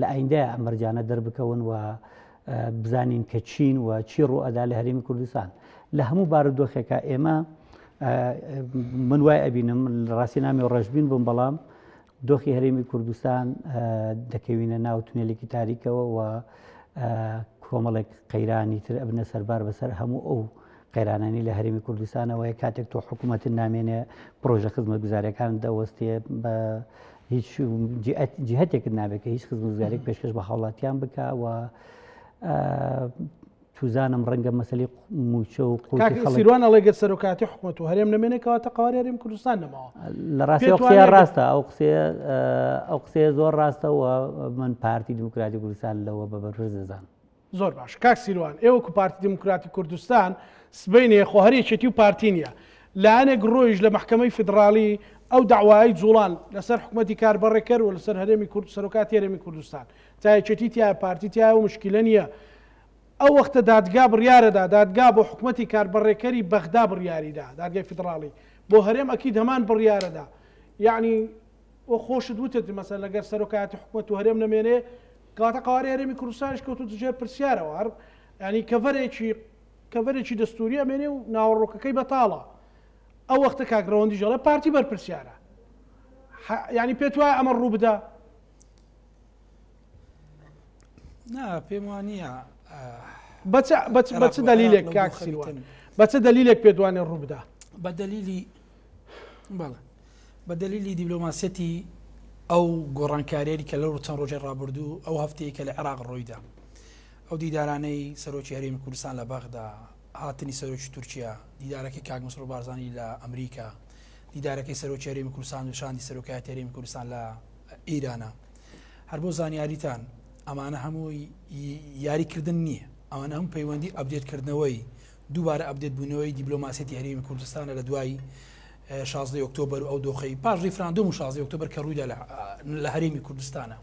لە ئایندەیە ئەم مەرجانە دەربکەون و بزانین کە چین و چی ڕوو ئەدا لە هەرێمی کوردستان. لە هەموو بارودۆخێکە ئێمە من وای ئەبینم ڕاستی نامی ڕەشبین بووم، بەڵام دۆخی هەرێمی کوردستان دەکەوینە ناو تونێلێکی تاریکەوە و کۆمەڵێک قەیرانی تر ئەبنە سەربار بەسەر هەموو ئەو قەیرانانی لە هەرێمی کوردستانەوەی کاتێک تۆ حکوومەتت نامێنێ پرۆژە خزمەتگوزاریەکان دەوەستێ بە هیچ جهتێکت نابێت کە هیچ خزمەتگوزارێک پێشکەش بە هاوڵاتیان بکە و توزانم ڕەنگە مەسەلی موچە و سیروان ئەڵێگە سەرۆکاتی حکوومەت و هەرێم نامێنێکەوە تا قواری هەرێمی کوردستان نەماوە لە ڕاستی قسەیە ڕاستە ئەو قسەیە زۆر ڕاستە و من پارتی دیموکراتی کوردستان لەوە بە بەرز دەزانم. زۆر باش کاک سیروان ئێوەکو پارتی دیموکراتی کوردستان سبەینێ خۆ هەرێکێتی و پارتی نییە لاەنێک ڕۆیش لە محکەمەی فیدراالی ئەو داوای جوڵان لەسەر حکوومەتی کاربڕێکەر و لەسەر هەرێمی سەرۆکاتی هەرێمی کوردستان تایەکێتی تایە پارتی تایە و مشکلە نییە ئەو وەختە دادگا بڕیارەدا دادگا بۆ حکوومەتی کاربڕێکەری بەغدا بڕیاریدا دادگای فیدراالی بۆ هەرێم ئەکید هەمان بڕیارەدا یعنی وە خۆشت وتت مەسەن لەگەر سەرۆکاتی حکوومەت و هەرێم نەمێنێ کاتە قواری هەرێمی کوردستانش کەوتو دژێر پرسیارەوە هەر ینی کەڤەرێکی دەستوری ئەمێنێ و ناوەڕۆکەکەی بەتاڵە ئەو وەختە کاکڕەوەندی ژەڵێ پارتی بەرپرسیارە ینی پێت وایە ئەمە ڕوو بدە؟ نا پێم وانە بە چ دلیلێک کاک سیروان بە چ دلیلێک پێ دوانێ ڕوو بدە؟ بە دلیلی دیبلۆماسیەتی ئەو گۆڕانکاریێری کە لەو چەند ڕۆژێ ڕابردوو ئەو هەفتەیە کە لە عێراق ڕۆیدا ئەو دیدارانەی سەرۆکی هەرێمی کوردستان لە بەغدا هاتنی سەرۆکی تورکیا دیدارەکەی کاک مسڕ بارزانی لە ئەمریکا دیدارەکەی سەرۆکی هەرێمی کوردستان و شاندی سەرۆکایەتی هەرێمی کوردستان لە ئیرانە هەر بۆ زانیاریتان ئەمانە هەمووی یاریکردن نییە ئەوانە هەم پەیوەندی ئەبدێتکردنەوەی دووبارە ئەبدێت بوونەوەی دیبلۆماسیەتی هەرێمی کوردستانە لە دوای 16 ئۆکتۆبر و ئەو دۆخەی پاش ریفراندۆم و 16 ئۆکتۆبر کە ڕوویدا لە هەرێمی کوردستانە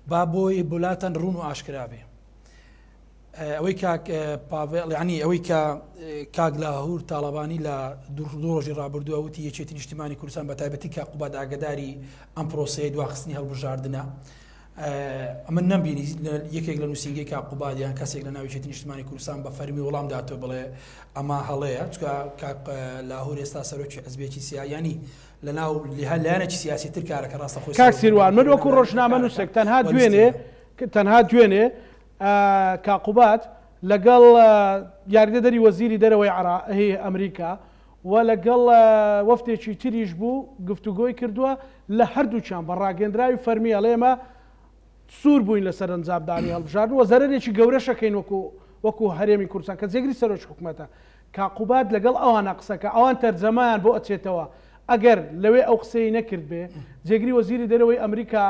با بۆی بولاتان ڕوون و ئاشکرا بێ ئەوەی ینی ئەوەی کە کاک لاهور تاڵەبانی لە دوو ڕۆژی ڕابردووە وتی یەکێتی نیشتیمانی کوردستان بە تایبەتی کە قوبات ئاگداری ئەم پرۆسەیە دواخستنی هەڵبژاردنە ئەمە نەمبینی یەکێک لە نووسنگی کا قوبادیان کەسێک لە ناویێتی نیشتیمانی کوردستان بە فەرمی وەڵام داتەوە بڵێ ئەمە هەڵەیە چکە لاهور ئێستا سەرۆکی حزبێکی سیاسی لە ناو لایەنێکی سیاسی تر کارەکە ڕاستە خۆی کاک سیروان من وەکو ڕۆژنامە نووسێک تەنها دوێنێ کاقوبات لەگەڵ یاریدەدەری وەزیری دەرەوەی هەیە ئەمریکا و لەگەڵ وەفتێکی تریش بوو گفتوگۆی کردووە لە هەردووچیان بە ڕاگەندراوی فەرمی ئەڵێمە سوور بووین لە سەرنجامدانی هەڵبژاردن و زەرێکی گەورەشەکەین وەکو هەرێمی کوردستان کە جێگری سەرۆکی حکوومەتە کاقوبات لەگەڵ ئەوانە قسەکە ئەوان تەرجەمایان بۆ ئەچێتەوە ئەگەر لەوێ ئەو قسەی نەکرد بێ جێگری وەزیری دەرەوەی ئەمریکا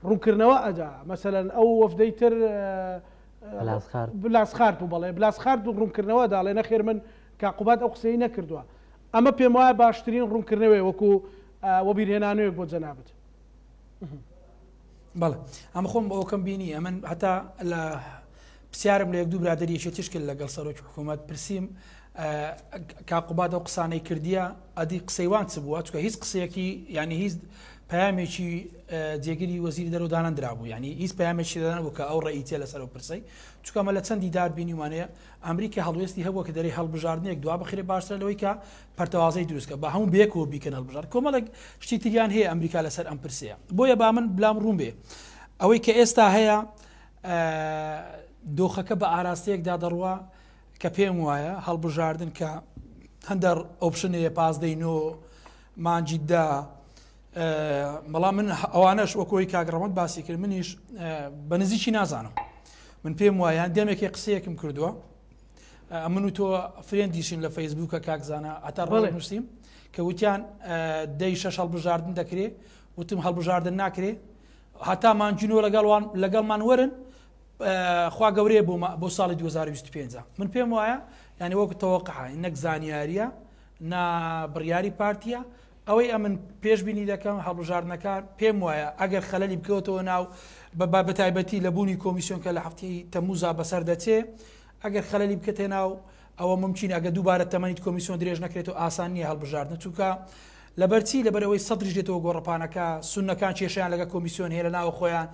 ڕوونکردنەوە ئەدا مەسەلەن ئەو وەفدەی تر بلاسخارد و بەڵێ بلاسخارد و ڕوونکردنەوە داڵێ نەخێر من کاقوبات ئەو قسەی نەکردووە ئەمە پێم وایە باشترین ڕوونکردنەوەی وەکو وەبیرهێنانەوەک بۆ جەنابەت. بەڵێ ئەمە خۆم بە ئەوکەم بینی ئەمن هەتا لە پرسیارم لە یەک دوو برادریەکی تشکل لەگەڵ سەرۆکی حکوومەت پرسییم کاقوبات ئەو قسانەی کردیە ئەدی قسەیوان چ بووە چکە هیچ قسەیەکی ینی هیچ پامێکی جێگیری وەزیری دەرەوە دانەندرابوو ینی هیچ پامێکی دەدانبوو کە ئەو ڕێیتە لەسەر و پرسەی چکەمە لە چەندی دار بینیوانەیە ئەمریکا هەڵوێستی هەبووە کە دەری هەڵبژاردنێک دوا بخرێ باشتر لەوەی کە پەرتەوازەی دروستکە بە هەموو بێکەوە بیکەن هەڵبژار کۆمەڵێک شتی تریان هەیە ئەمریکا لەسەر ئەم پرسەیە بۆیە با من بلام ڕوون بێ ئەوەی کە ئێستا هەیە دۆخەکە بە ئاراستەیەکدا دەڕوە کە پێم وایە هەڵبژاردن کە هەندەر ئۆپشنەیە پازدەینۆ مانجیدا بەڵام من ئەوانەش وەکۆی کاگڕەمەند باسی کرد منیش بە نزیکی نازانم من پێم وایە دێمێکی قسەیەکم کردووە من و تۆ فرێندیشین لە فەیسبووکە کاکزانە ئەتا ڕڵێ نووسیم کە وتیان دەی شەش هەڵبژاردن دەکرێت وتم هەڵبژاردن ناکرێ هەتا مانجینۆ لەگەڵمان وەرن خوا گەورەیە بۆ ساڵی 2025 من پێم وایە ینی وەکو تەوەقع نەک زانیاریە نا بڕیاری پارتیە ئەوەی ئەمن پێشبینی دەکەم هەڵبژاردنەکان پێم وایە ئەگەر خەلەلی بکەوتەوە ناو بەتایبەتی لە بوونی کۆمیسیۆن کە لە هەفتەی تەمووزا بەسەر دەچێ ئەگەر خەلەلی بکەتێ ناو ئەوە ممکن ئەگە دووبارە تەمەنیت کۆمیسیۆن درێژ نەکرێت و ئاسان نییە هەڵبژاردن چووکە لەبەرچی لەبەرەوەی سەدرش دێتەوە گۆڕەپانەکە سونەکان کێشیان لەگە کۆمیسیۆن هەیە لە ناو خۆیان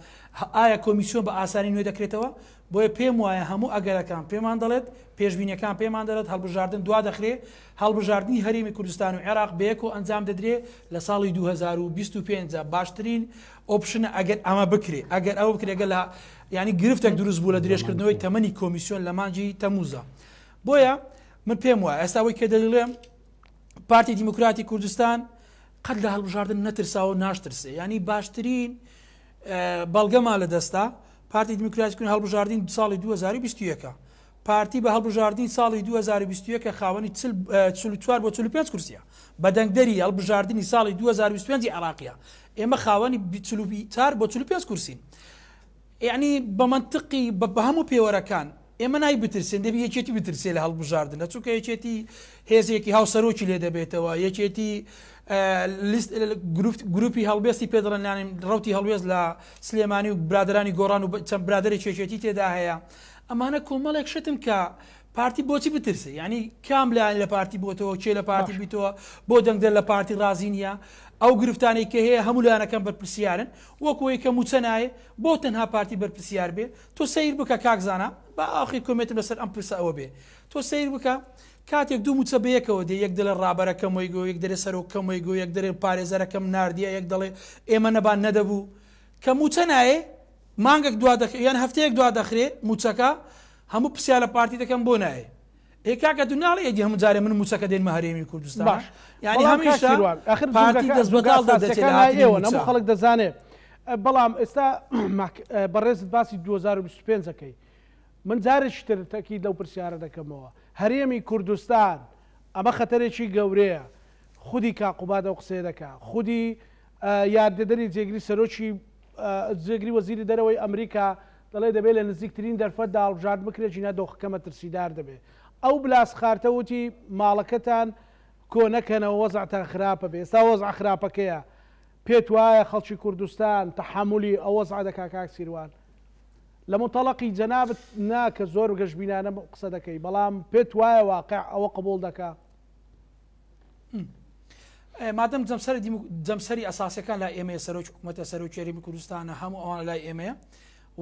ئایا کۆمیسیۆن بە ئاسانی نوێ دەکرێتەوە بۆیە پێم وایە هەموو ئەگەرەکان پێمان دەڵێت پێشبینیەکان پێمان دەڵێت هەڵبژاردن دوا دەخرێ هەڵبژاردننی هەرێمی کوردستان و عێراق بەیەک و ئەنجام دەدرێ لە ساڵی 2025 باشترین ئۆپشنە ئەگەر ئەمە بکرێ ئەگەر ئەوە بکرێگە لە ینی گرفتێک دروست بوو لە درێژکردنەوەی تەمەنی کۆمیسیۆن لە مانجی تەمووزە بۆیە من پێم وایە ئێستاەوەی کە دەڵێم پارتی دیموکراتی کوردستان قەت لە هەڵبژاردن نەترساوە ناشترسێ ینی باشترین بەڵگەما لە دەستا پارتی دیموکراتیکن هەڵبژاردین ساڵی 2021 پارتی بە هەڵبژاردین ساڵی 2021 خاوەنی 44 بۆ 45 کورسیە بە دەنگدەری هەڵبژاردننی ساڵی 2025 عراقیە ئێمە خاوەنی 44 بۆ 45 کورسین یعنی بە منطقی بە هەموو پێوەرەکان ئێمە نای بترسێن دەبی یەکێتی بترسێ لە هەڵبژاردن لە چونکە یەکێتی هێزێکی هاوسەرۆکی لێ دەبێتەوە یەکێتی گروپی هەڵبێستی پێدەڵێنانی ڕوتی هەڵوێز لە سلێمانی و برادرانی گۆڕان و چەند برادری چێچێتی تێدا هەیە ئەمانە کۆمەڵێک شتن کە پارتی بۆچی بترسێ ینی کام لایەن لە پارتی بۆتەوە کێ لە پارتی بیتەوە بۆ دەنگدەر لە پارتی ڕازی نیە ئەو گرفتانەی کە هەیە هەموو لایەنەکەم بەرپرسیارن وەکوەوەی کە موچە نایە بۆ تەنها پارتی بەرپرسیار بێ تۆ سیر بکە کاکزانە بە ئاخی کۆمێتم لەسەر ئەم پرسە ئەوە بێ تۆ سیر بکە کاتێک دوو موچە بەیەکەوە دێ یەک دڵێ ڕابەرەکەم وەیگۆ یەک دەرێ سەرۆکەم وەیگۆ یەک دەرێ پارێزەرەکەم نردیە یەک دەڵێ ئێمە نەبان نەدەبوو کە موچە نایە مانگێک دوا دەخرێ یان هەفتەیەک دوا دەخرێ موچەکە هەموو پرسیار لە پارتی دەکەم بۆ نایە کاکە دو ناڵی ئەدی هەموو جارێ من موچەکە دێنمە هەرێمی کوردستان باش ینی هەمیشە پارتی دەست بەتاڵ دەدەچێت هەموو خەڵک دەزانێت بەڵام ئێستا بەڕێزت باسی 2025 ەکەی من جارێکی تر تەکید لەو پرسیارە دەکەمەوە هەرێمی کوردستان ئەمە خەتەرێکی گەورەیە خودی کاقوباد ئەو قسێ دەکا خودی یاددەدەری جێگری سەرۆکی جێگری وەزیری دەرەوەی ئەمریکا دەڵێ دەبێت لە نزیکترین دەرفەتدا هەڵبژارد بکرێت جینا دۆخەکەمە ترسیدار دەبێت ئەو بلاس خارتەوتی ماڵەکەتان کۆ نەکەنەوە وەزعتان خراپە بێ ئێستا وەزع خراپەکەیە پێت وایە خەڵکی کوردستان تەحملی ئەو وەزع دەکا کاک سیروان لە متەڵەقی جەنابەت ناکە زۆر گەشتبینانە قسە دەکەی بەڵام پێت وایە واقع ئەوە قبول دەکا مادەم جەمسەری ئەساسەکان لای ئێمە سەرۆک حکوومەتە سەرۆکی هەرێمی کوردستانە هەموو ئەوانە لای ئێمەیە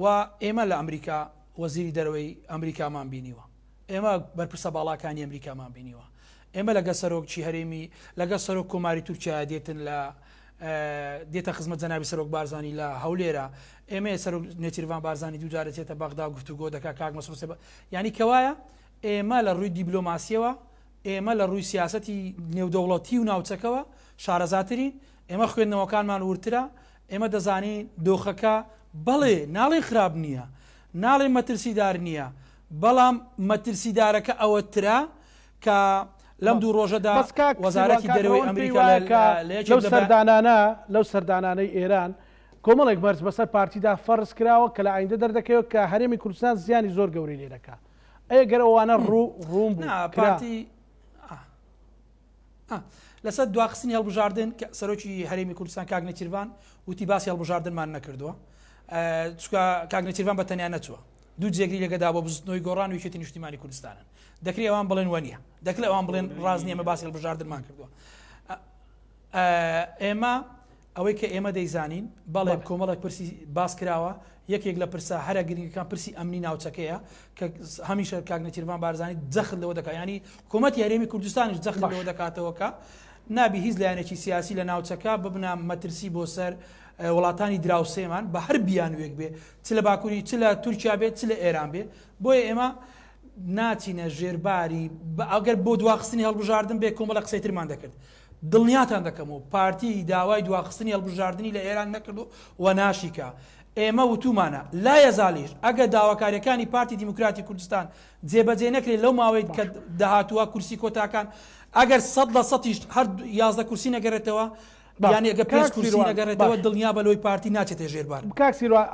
و ئێمە لە ئەمریکا وەزیری دەرەوەی ئەمریکامان بینیوە ئێمە بەرپرسە باڵاکانی ئەمریکامان بینیوە ئێمە لەگە سەرۆکچی هەرێمی لەگە سەرۆک کۆماری تورکیا دێتن لە دێتە خزمەت جەنابی سەرۆک بارزانانی لە هەولێرە ئێمە سەرۆک نێچیروان بارزانانی دووجارە چێتە بەغدا گفتوگۆ دەکا کاک مەسعود ینی کەوایە ئێمە لە ڕووی دیبلۆماسیەوە ئێمە لە ڕووی سیاسەتی نێودەوڵەتی و ناوچەکەوە شارەزاترین ئێمە خوێندنەوەکانمان ورترە ئێمە دەزانین دۆخەکە بەڵێ ناڵێ خراپ نییە ناڵێ مەترسیدار نییە بەڵام مەترسیدارەکە ئەوە ترا کە لەم دوو ڕۆژەدا وەزارەتی دەرەوەی ئەمریکا لەو سەردانانەی ئێران کۆمەڵێک بەرز بەسەر پارتیدا فەرز کراوە کە لە ئایندە دەردەکەوێت کە هەرێمی کوردستان زیانی زۆر گەوری لێ دەکات ئەگەر ئەوانە ڕوون پارتی لەسەر دواخستنی هەڵبژاردن سەرۆکی هەرێمی کوردستان کاک نێچیروان وتی باسی هەڵبژاردنمان نەکردووە چونکە کاک نێچیروان بە تەنیا نەچووە دوو جێگری لەگەدا بۆ بزنەوەی گۆڕان و یەکێتی نیشتیمانی کوردستانن دەکرێت ئەوان بڵێن وەنیە دەکرێت ئەوان بڵێن ڕاز نیە ئێمە باسی هەڵبژاردنمان کردووە ئێمە ئەوەی کە ئێمە دەیزانین بەڵێ کۆمەڵێک پرسی باس کراوە یەکێک لە پرسە هەرە گرنگەکان پرسی ئەمنی ناوچەکەیە کە هەمیشە کاک نێچیروان بارزانانی جەخت لەوە دەکات ینی کومەتی هەرێمی کوردستانیش جەخت لەوە دەکاتەوە کە نابی هیچ لایەنێکی سیاسی لە ناوچەکە ببنە مەترسی بۆ سەر وڵاتانی دراوسێمان بە هەر بیانوێک بێ چ لە باکووری چ لە تورکیا بێت چ لە ئێران بێ بۆیە ئێمە ناچینە ژێرباری ئەگەر بۆ دواخستنی هەڵبژاردن بێ کۆمەڵە قسەیترمان دەکرد دڵنیاتان دەکەمەوە پارتی داوای دواخستنی هەڵبژاردننی لە ئێران نەکردو و ناشیکە ئێمە وتومانە لا یەزالیش ئەگە داواکاریەکانی پارتی دیموکراتی کوردستان جێبەجێ نەکرێت لەو ماوەی کە داهاتووە کورسی کۆتاکان ئەگەر 100% هەر 11 کورسی نەگەڕێتەوە یعنی ئەگە 5 کورسی نەگەڕێتەوە دڵنیا بە لەوەی پارتی ناچێتە ژێربار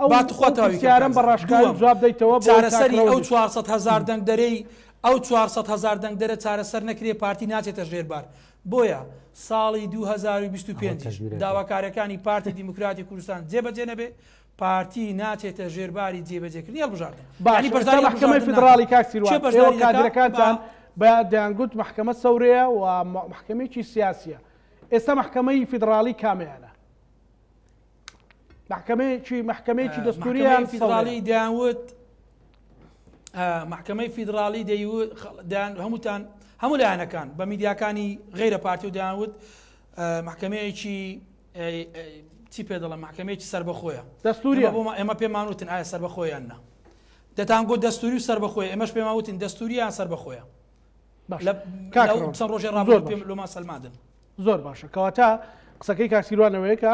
ئەوسیارم بەڕاشکاری جواب دەیتەوە چارەسەری ئەو 400,000 دەنگدەرەی ئەو 400,000 دەنگدەرە چارەسەر نەکرێ پارتی ناچێتە ژێربار بۆیە ساڵی 2025 داواکاریەکانی پارتی دیموکراتی کوردستان جێبەجێ نەبێ پارتی ناچێتە ژێرباری جێبەجێکردنی هەڵبژاردن محکمەی فیدراڵی کاک سیروان کادرەکانتان بە دەیانگوت محکمە سەورەیە و محکمەیەکی سیاسیە ئێستا محکمەی فیدراڵی کامەیانە محکمەیەکی دەستوریان فیدراڵی دەیانوت محکمەی فیدراڵی دەیوت هەمووتان هەموو لایەنەکان بە میدیاکانی غیرە پارتی و دەیانوت محکمەیەکی چی پێ دەڵێن محکمەیەکی سەربەخۆیە دەستوریە ئێمە پێمانوتن ئایا سەربەخۆیان نا دەتانگۆ دەستوری و سەربەخۆیە ئێمەش پێماوتین دەستوریان سەربەخۆیە چەند ڕۆژێ ڕابردوو پێم لۆما سەلمادن زۆر باشە کەواتە قسەکەی کاکسیروانەوەیە کە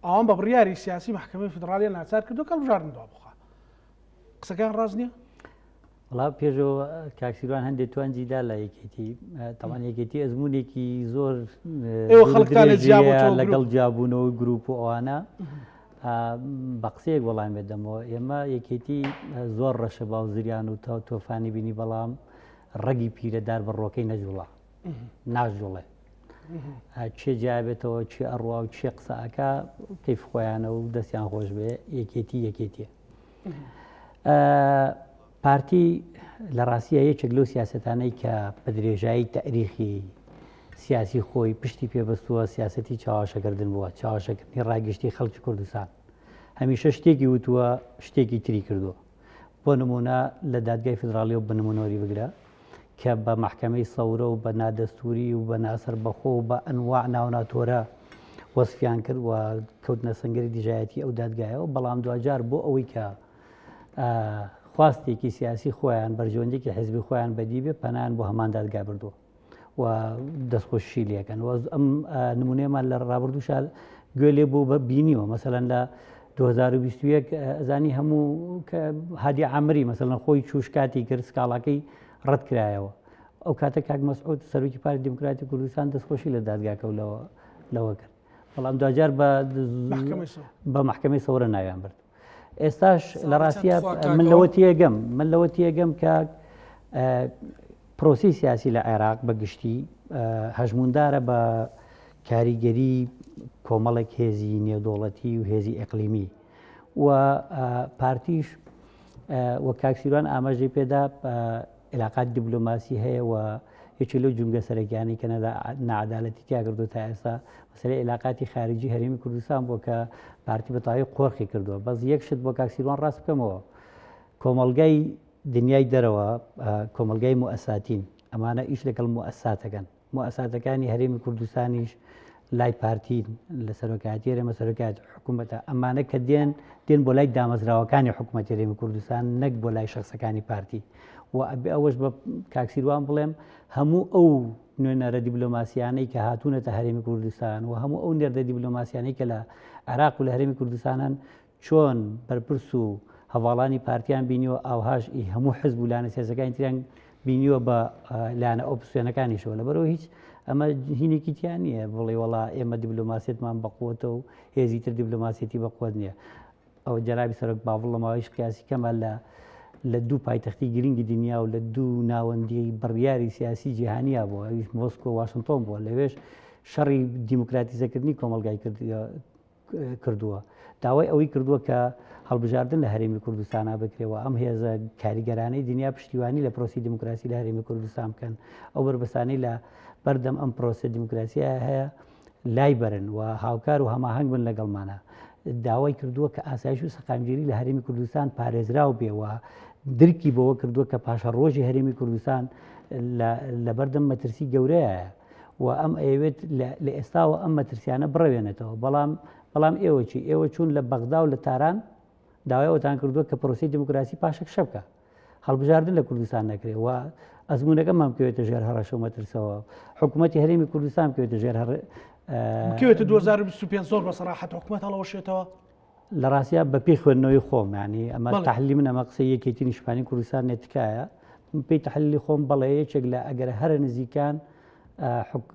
ئەوان بە بڕیاری سیاسی محکمەی فدراالیە ناچار کردو کە هەڵبژاردن دوا بخوا قسەکان ڕاست نییە؟ وڵا پێشەوە کاکسیروان هەندێک توانجیدا لە یەکێتی تاوان یەکێتی ئەزمونێکی زۆر لەگەڵ جیابوونەوە گروپ و ئەوانە بە قسەیەک وەڵام بێدەمەوە ئێمە یەکێتی زۆر ڕەشە باوزریان و تۆفانی بینی بەڵام ڕەگی پیرەدار بە ڕۆکەی نەجوڵە ناژوڵێ چێ جیابێتەوە چێ ئەڕوا و چێ قسەکە کەیف خۆیانە و دەستیان خۆش بێ یەکێتیە پارتی لە ڕاستیە یەکێک لەو سیاسەتانەی کە بە درێژایی تاریخی سیاسی خۆی پشتی پێبەستووە سیاسەتی چاواشەکردن بووە چاواشەکردنی ڕاگەشتی خەڵکی کوردستان هەمیشە شتێکی وتووە شتێکی تری کردووە بۆ نمونە لە دادگای فدراالی و بنمونەوەری بگرە کە بە محکمەی سەورە و بە نادەستوری و بە ناسەر بەخۆ و بە ئەنواع ناوناتۆرە وەسفیان کرد و کەوتنە سەنگەری دژایەتی ئەو دادگایەوە بەڵام دوجار بۆ ئەوەی کە خواستێکی سیاسی خۆیان بەرژەوەندێکی حزبی خۆیان بەدی بێ پەنان بۆ هەمان دادگا بردووە و دەستخۆشی لەکەن ئەم نمونەیەمان لە ڕابردووشار گوێ لێ بوو بە بینیوە مەسەلەن لە 2021 ئەزانی هەموو هادی عامری مەسەلەن خۆی چوشکاتی کرد سکاڵاکەی ڕەت کرایەوە ئەو کاتە کاک مەسعود سەرۆکی پارتی دیموکراتی کوردستان دەستخۆشی لە دادگاکە لەوە کرد بەڵام دوجار بە محکمەی سەورە ناویان برد ئێستاش لە ڕاستیە من لەوە تێگەم کە پرۆسی سیاسی لە عێراق بەگشتی هەژموندارە بە کاریگەری کۆمەڵێک هێزی نێودوڵەتی و هێزی ئەقلیمی و پارتیش وە کاکسیروان ئاماژەی پێدا علاقات دیبلۆماسی هەیە و یەکی لەو جونگە سەرەکیانی کە نەعەدالەتی تیا کردو تا ئێستا مەسەلەی علاقاتی خارجی هەرێمی کوردستان بۆ کە پارتی بەتەواوی قۆرخی کردووە بەس یەک شت بۆ کاکسیروان ڕاست بکەمەوە کۆمەڵگای دنیای دەرەوە کۆمەلگای موئەساتین ئەمانە ئیش لەگەڵ موئەساتەکەن موئەساتەکانی هەرێمی کوردستانیش لای پارتین لە سەرۆکایەتی هەرێمە سەرۆکایەتی حکوومەتە ئەمانە کە دێن بۆ لای دامەزراوەکانی حکوومەتی هەرێمی کوردستان نەک بۆ لای شخصەکانی پارتی و ئەبێ ئەوەش بە کاکسیروان بڵێم هەموو ئەو نوێنەرە دیبلۆماسیانەی کە هاتوونەتە هەرێمی کوردستان و هەموو ئەو نێردە دیبلۆماسیانەی کە لە عێراق و لە هەرێمی کوردستانان چۆن بەرپرس و هەواڵانی پارتیان بینیوە ئاوهاش هەموو حزب و لانە سیاسەکانی تریان بینیوە بە لایەنە ئۆپسیۆنەکانیشەوە لەبەرەوە هیچ ئەمە هینێکی تیان نییە بڵێ وڵا ئێمە دیبلۆماسیەتمان بەقوتە و هێزی تر دیبلۆماسیەتی بەقوت نییە ئەو جەنابی سەرۆک باوەڵەماوەیش قیاسی کەمە لە دوو پایتەختی گرنگی دنیا و لە دوو ناوەندی بڕیاری سیاسی جیهانیا بووە ئەویش مۆسکۆ و واشنتۆن بووە لەوێش شەڕی دیموکراتیزەکردنی کۆمەلگای کردووە داوای ئەوەی کردووە کە هەڵبژاردن لە هەرێمی کوردستانە بکرێەوە ئەم هێزە کاریگەرانەی دنیا پشتیوانی لە پرۆسی دیموکراسی لە هەرێمی کوردستان بکەن ئەو بربەسانەی لە بەردەم ئەم پرۆسە دیموکراسیە هەیە لای بەرن و هاوکار و هەماهەنگ بن لەگەڵمانە داوای کردووە کە ئاسایش و سەقامگیری لە هەرێمی کوردستان پارێزراو بێەوە درکی بەوە کردووە کە پاشە ڕۆژی هەرێمی کوردستان لە بەردەم مەترسی گەورەیە و ئەم ئەوێت لە ئێستاوە ئەم مەترسیانە بڕەوێنێتەوە بەڵام ئێوە چی ئێوە چوون لە بەغدا و لە تاران داوای ئەوتان کردووە کە پرۆسی دیموکراسی پاشەک شەبکە هەڵبژاردن لە کوردستان نەکرێت و ئەزمونونەکەمان بکەوێتە ژێر هەڕەشە و مەترسەوە حکوومەتی هەرێمی کوردستان بکەوێتە ژێر بکەوێتە 2025 زۆر بەسەراحەت حکوومەت هەڵەوەشێتەوە لە ڕاستیا بەپی خوێندنەوەی خۆم ینی ئەمە تحلیلی من ئەمە قسەی یەکێتی نیشتمانی کوردستان نێتکایە پێی تحلیلی خۆم بەڵێ یەکێک لە ئەگەر هەرە نزیکان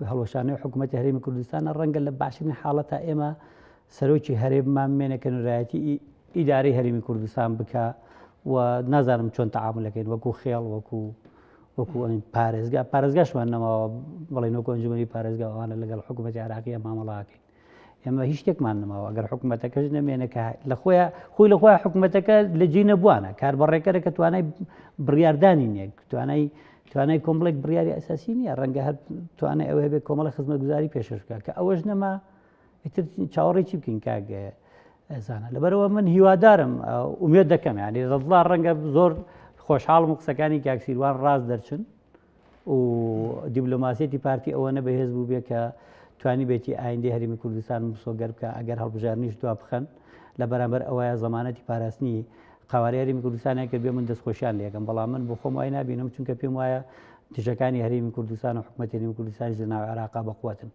هەڵۆشانەی حکوومەتی هەرێمی کوردستانە ڕەنگە لە باشترین حاڵەتە ئێمە سەرۆکی هەرێممان بمێنێکە نورایەتی ئیدارەی هەرێمی کوردستان بکە و نازانم چۆن تەعاملەکەین وەکو خێڵ وەکو پارێزگاشمان نەماوە بڵێن وەکو ئەنجومەنی پارێزگا ئەوانە لەگەڵ حکوومەتی عێراقیە مامەڵاکەین ئێمە هیچ شتێکمان نەماوە ئەگەر حکوومەتەکەش نەمێنێکە خۆی لە خۆی حکوومەتەکە لە جێ نەبووانە کاربڕێکەرە کە توانای بڕیاردانی نییە توانای کۆمەڵێک بڕیاری ئەساسی نییە ڕەنگە هەر توانای ئەوە هەبێت کۆمەڵی خزمەتگوزاری پێشەش بکە کە ئەوەش نەما چاوەڕێکی بکەین کاگە ئەزانە لەبەرەوە من هیوادارم ئومێد دەکەم ینی ڕەدڵا ڕەنگە زۆر خۆشحاڵم و قسەکانی کاکسیروان ڕاست دەرچن و دیبلۆماسیەتی پارتی ئەوەنە بەهێز بوو بێ کە توانی بێتی ئایندەی هەرێمی کوردستان مسۆگەر بکە ئەگەر هەڵبژارنیش دوا بخەن لە بەرامبەر ئەوەیە زەمانەتی پاراستنی قاواری هەرێمی کوردستانە کرد بێ من دەستخۆشیان لێەکەم بەڵام من بۆ خۆم وای نابینم چونکە پێم وایە دژەکانی هەرێمی کوردستان و حکوومەتی هەرێمی کوردستانیش لە ناو عێراقا بەقوتن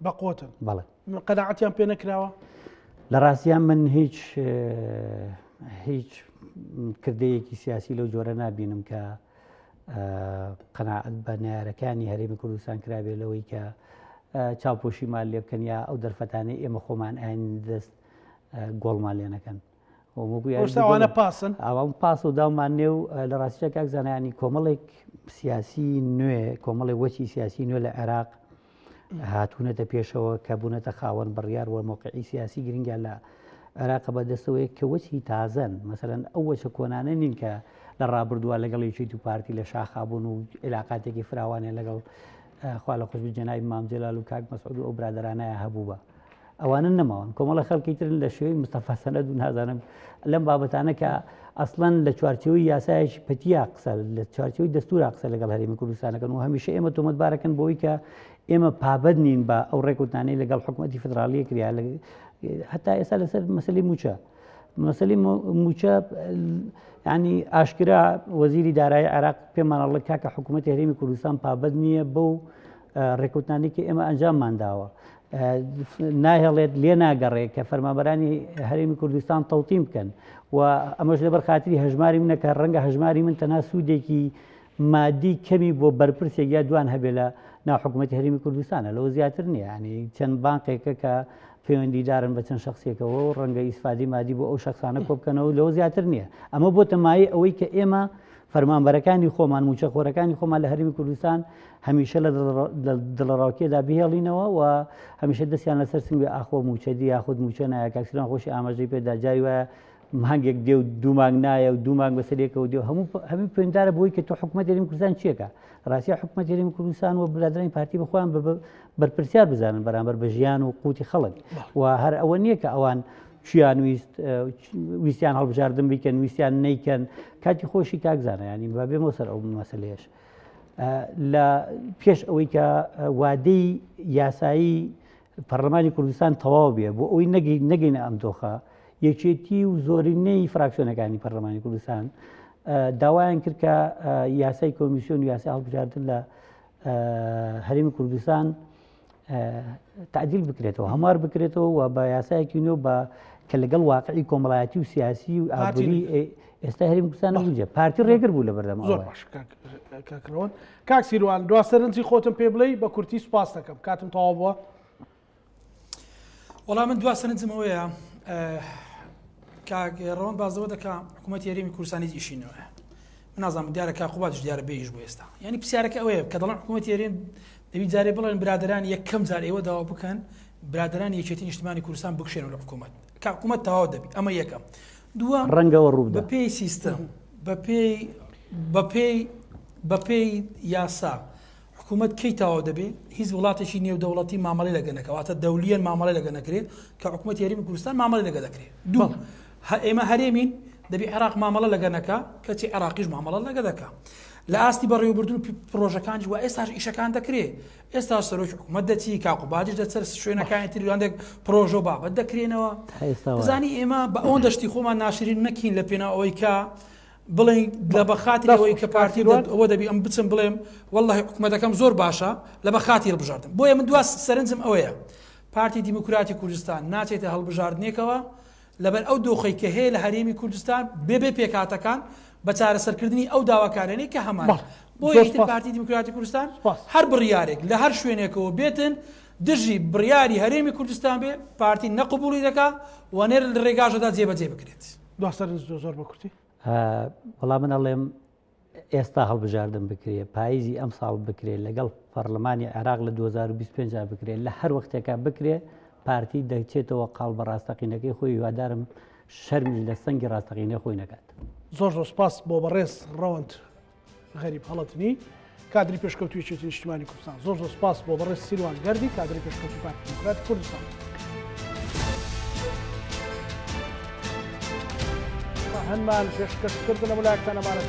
بەقۆتن بەڵێ قەناعەتیان پێ نەکراوە لە ڕاستیان من هیچ کردەیەکی سیاسی لەو جۆرە نبینم کە قەناعەت بە نارەکانی هەرێمی کوردستان کرابێ لەوەی کە چاوپۆشیمان لێ بکەن یا ئەو دەرفەتانەی ئێمە خۆمان ئاین دەست گۆڵمان لێ نەکەن ئەوانە پاسن ئەوان پاس و داومان نێ و لە ڕاستیە کاک زانایانی کۆمەڵێک سیاسی نوێ کۆمەڵی وەچی سیاسی نوێ لە عێراق هاتوونەتە پێشەوە کە بوونەتە خاوەن بڕیار وە مۆقعی سیاسی گرنگیان لە عێراق بەدەستەوەی کە وەچی تازەن مەسەرەن ئەو وەچە کۆنانە نین کە لە ڕابردووە لەگەڵ یەکێتی و پارتی لە شاخابوون و عێلاقاتێکی فراوانێ لەگەڵ خوا لە خۆش جەنابی مام جەلال و کاک مەسعود و ئەو برادرانەیە هەبوو بە ئەوانە نەماوەن کۆمەڵە خەڵکی ترن لە شوێی مستەفا سەنەد و نازانم لەم بابەتانە کە ئەسڵەن لە چوارچەوەی یاسایەکی پەتیا قسە لە چوارچەوەی دەستورا قسە لەگەڵ هەرێمی کوردستانەکەن و هەمیشە ئێمە تۆمەتبارەکەن بۆی کە ئێمە پابەت نین بە ئەو ڕێکوتانەی لەگەڵ حکوومەتی فدرالیە کریا هەتا ئێستا لەسەر مەسەلەی موچە مەسەلەی موچە ینی ئاشکرا وەزیری دارایی عێراق پێمانەڵە کاکە حکوومەتی هەرێمی کوردستان پابەت نییە بەو ڕێکوتانی کە ئێمە ئەنجاممان داوە ناهێڵێت لێ ناگەڕێت کە فەرمانبەرانی هەرێمی کوردستان تەوتیم بکەن و ئەمەش لەبەر خاتری هەژماری منەکە ڕەنگە هەژماری من تەنها سوودێکی مادی کەمی بۆ بەرپرسێک یا دوان هەبێ لە ناو حکوومەتی هەرێمی کوردستانە لەوە زیاتر نییە ینی چەند بانقێکە کە پەیوەندیدارن بە چەند شخصێکەوە و ڕەنگە ئیسفادی مادی بۆ ئەو شخصانە کۆ بکەنەوە لەوە زیاتر نییە ئەمە بۆ تەمایی ئەوەی کە ئێمە فەرمانبەرەکانی خۆمان موچەخۆرەکانی خۆمان لە هەرێمی کوردستان هەمیشە لە دڵڕاوکێدا بهێڵینەوە و هەمیشە دەستیان لەسەر سنگوێ ئاخۆ موچەدی یاخود موچە نایە کاکسیران خۆشی ئاماژەی پێدا جاری وایە مانگێک دێ و دوو مانگ نایە و دوو مانگ بەسەرێکەوە دێ هەموو پێندارە بۆی کە تۆ حکوومەت هەرێمی کوردستان چیەکە ڕاستی حکوومەت هەرێمی کوردستان و برادرانی پارتی بخۆیان بەرپرسیار بزانن بەرامبەر بە ژیان و قوتی خەڵک و هەر ئەوە نییە کە ئەوان چیان ویستیان هەڵبژاردن بیکەن ویستیان نیکەن کاتی خۆشی کاکزانە ینی بابێمەوە سەر ئەو مەسەلەیەش لە پێش ئەوەی کە وادەی یاسایی پەرلەمانی کوردستان تەواو بێ بۆ ئەوی نەگەینە ئەم دۆخە یەکێتی و زۆرینەی فراکسیۆنەکانی پەرلەمانی کوردستان داوایان کرد کە یاسای کۆمیسیۆن و یاسای هەڵبژاردن لە هەرێمی کوردستان تعدیل بکرێتەوە هەموار بکرێتەوە و بە یاسایەکی نوێ بە کە لەگەڵ واقعی کۆمەڵایەتی و سیاسی و ئابووری ئێستا هەرێمی کوردستان نەبووجێ پارتی ڕێگر بوو لە بەردەمەوە زۆر باش کاکڕەوەن کاک سیروان دوا سەرنجی خۆتم پێ بڵێ بە کورتی سوپاس دەکەم کاتم تەواو بووە وەڵام من دوا سەرنجم ئەوەیە کاگەڕەوەن بازەوە دەکا حکوومەتی هەرێمی کوردستانی ئیشینەوە من نازانم دیارە کاقوباتش دیارە بێژ بۆ ئێستا یعنی پرسیارەکە ئەوەیە کە دەڵێن حکوومەتی هەرێم دەبی جارێ بڵێن برادرانی یەکەم جار ئێوە داوا بکەن برادرانی یەکێتی نیشتیمانی کوردستان بکشێنەوە لە حکوومەت کە حکوومەت تەواو دەبی ئەمە یەکەم دووەم ڕەنگەوە ڕووبدا بە پێی سیستەم بە پێی یاسا حکوومەت کەی تەواو دەبێ هیچ وڵاتێکی نێودەوڵەتی مامەڵی لەگەنەکە واتە دەولیەن مامەڵی لەگە نەکرێت کە حکوومەتی هەرێمی کوردستان مامەڵی لەگە دەکرێت دوو ئێمە هەرێمین دەبی عێراق مامەڵە لەگەنەکە کەچی عێراقیش مامەڵە لەگە دەکە لە ئاستی بەڕێوەبردن پرۆژەکانش وە ئێستاش ئیشەکان دەکرێت ئێستا سەرۆکی حکوومەت دەچی کاقوبادیش دەچەر شوێنەکانی تریوانێک پرۆژە بابەت دەکرێنەوە دەزانی ئێمە بە ئەوەن دەشتی خۆمان ناشرین نەکەین لە پێناوەوەی کە بڵێن لە بەخاتی ئەوەی کە پارتی ئەوە دەبی ئەم بچم بڵێم وەڵڵاهی حکوومەتەکەم زۆر باشە لە بەخاتی هەڵبژاردن بۆیە من دوا سەرنجم ئەوەیە پارتی دیموکراتی کوردستان ناچێتە هەڵبژاردنێکەوە لەبەر ئەو دۆخەی کە هەیە لە هەرێمی کوردستان بێ پێکاتەکان بە چارەسەرکردنی ئەو داواکارانەی کە هەمان بۆ یەکتر پارتی دیموکراتی کوردستان هەر بڕیارێک لە هەر شوێنێکەوە بێتن دژی بڕیاری هەرێمی کوردستان بێ پارتی نەقبولی دەکا و نێر لە ڕێگاژەدا جێبەجێ بکرێت دوا سەرنج زۆر بە کورتی وەڵام من ئەڵێم ئێستا هەڵبژاردن بکرێت پاییزی ئەم ساڵ بکرێت لەگەڵ پەرلەمانی عێراق لە 2025 بکرێت لە هەر وەختێکە بکرێت پارتی دەچێتەوە قاڵ بە ڕاستەقینەکەی خۆی هیوادارم شەرمی لە سەنگی ڕاستەقینە خۆی نەکات زۆر سپاس بۆ بەڕێز ڕەوەند غەریب هەڵەتنی کادری پێشکەوتوی یەکێتی نیشتیمانی کوردستان زۆر سپاس بۆ بەڕێز سیروان گەردی کادری پێشکەوتوی پارتی دیموکراتی کوردستان هەنمان پێشکەشکردن لە وڵاتانە مانە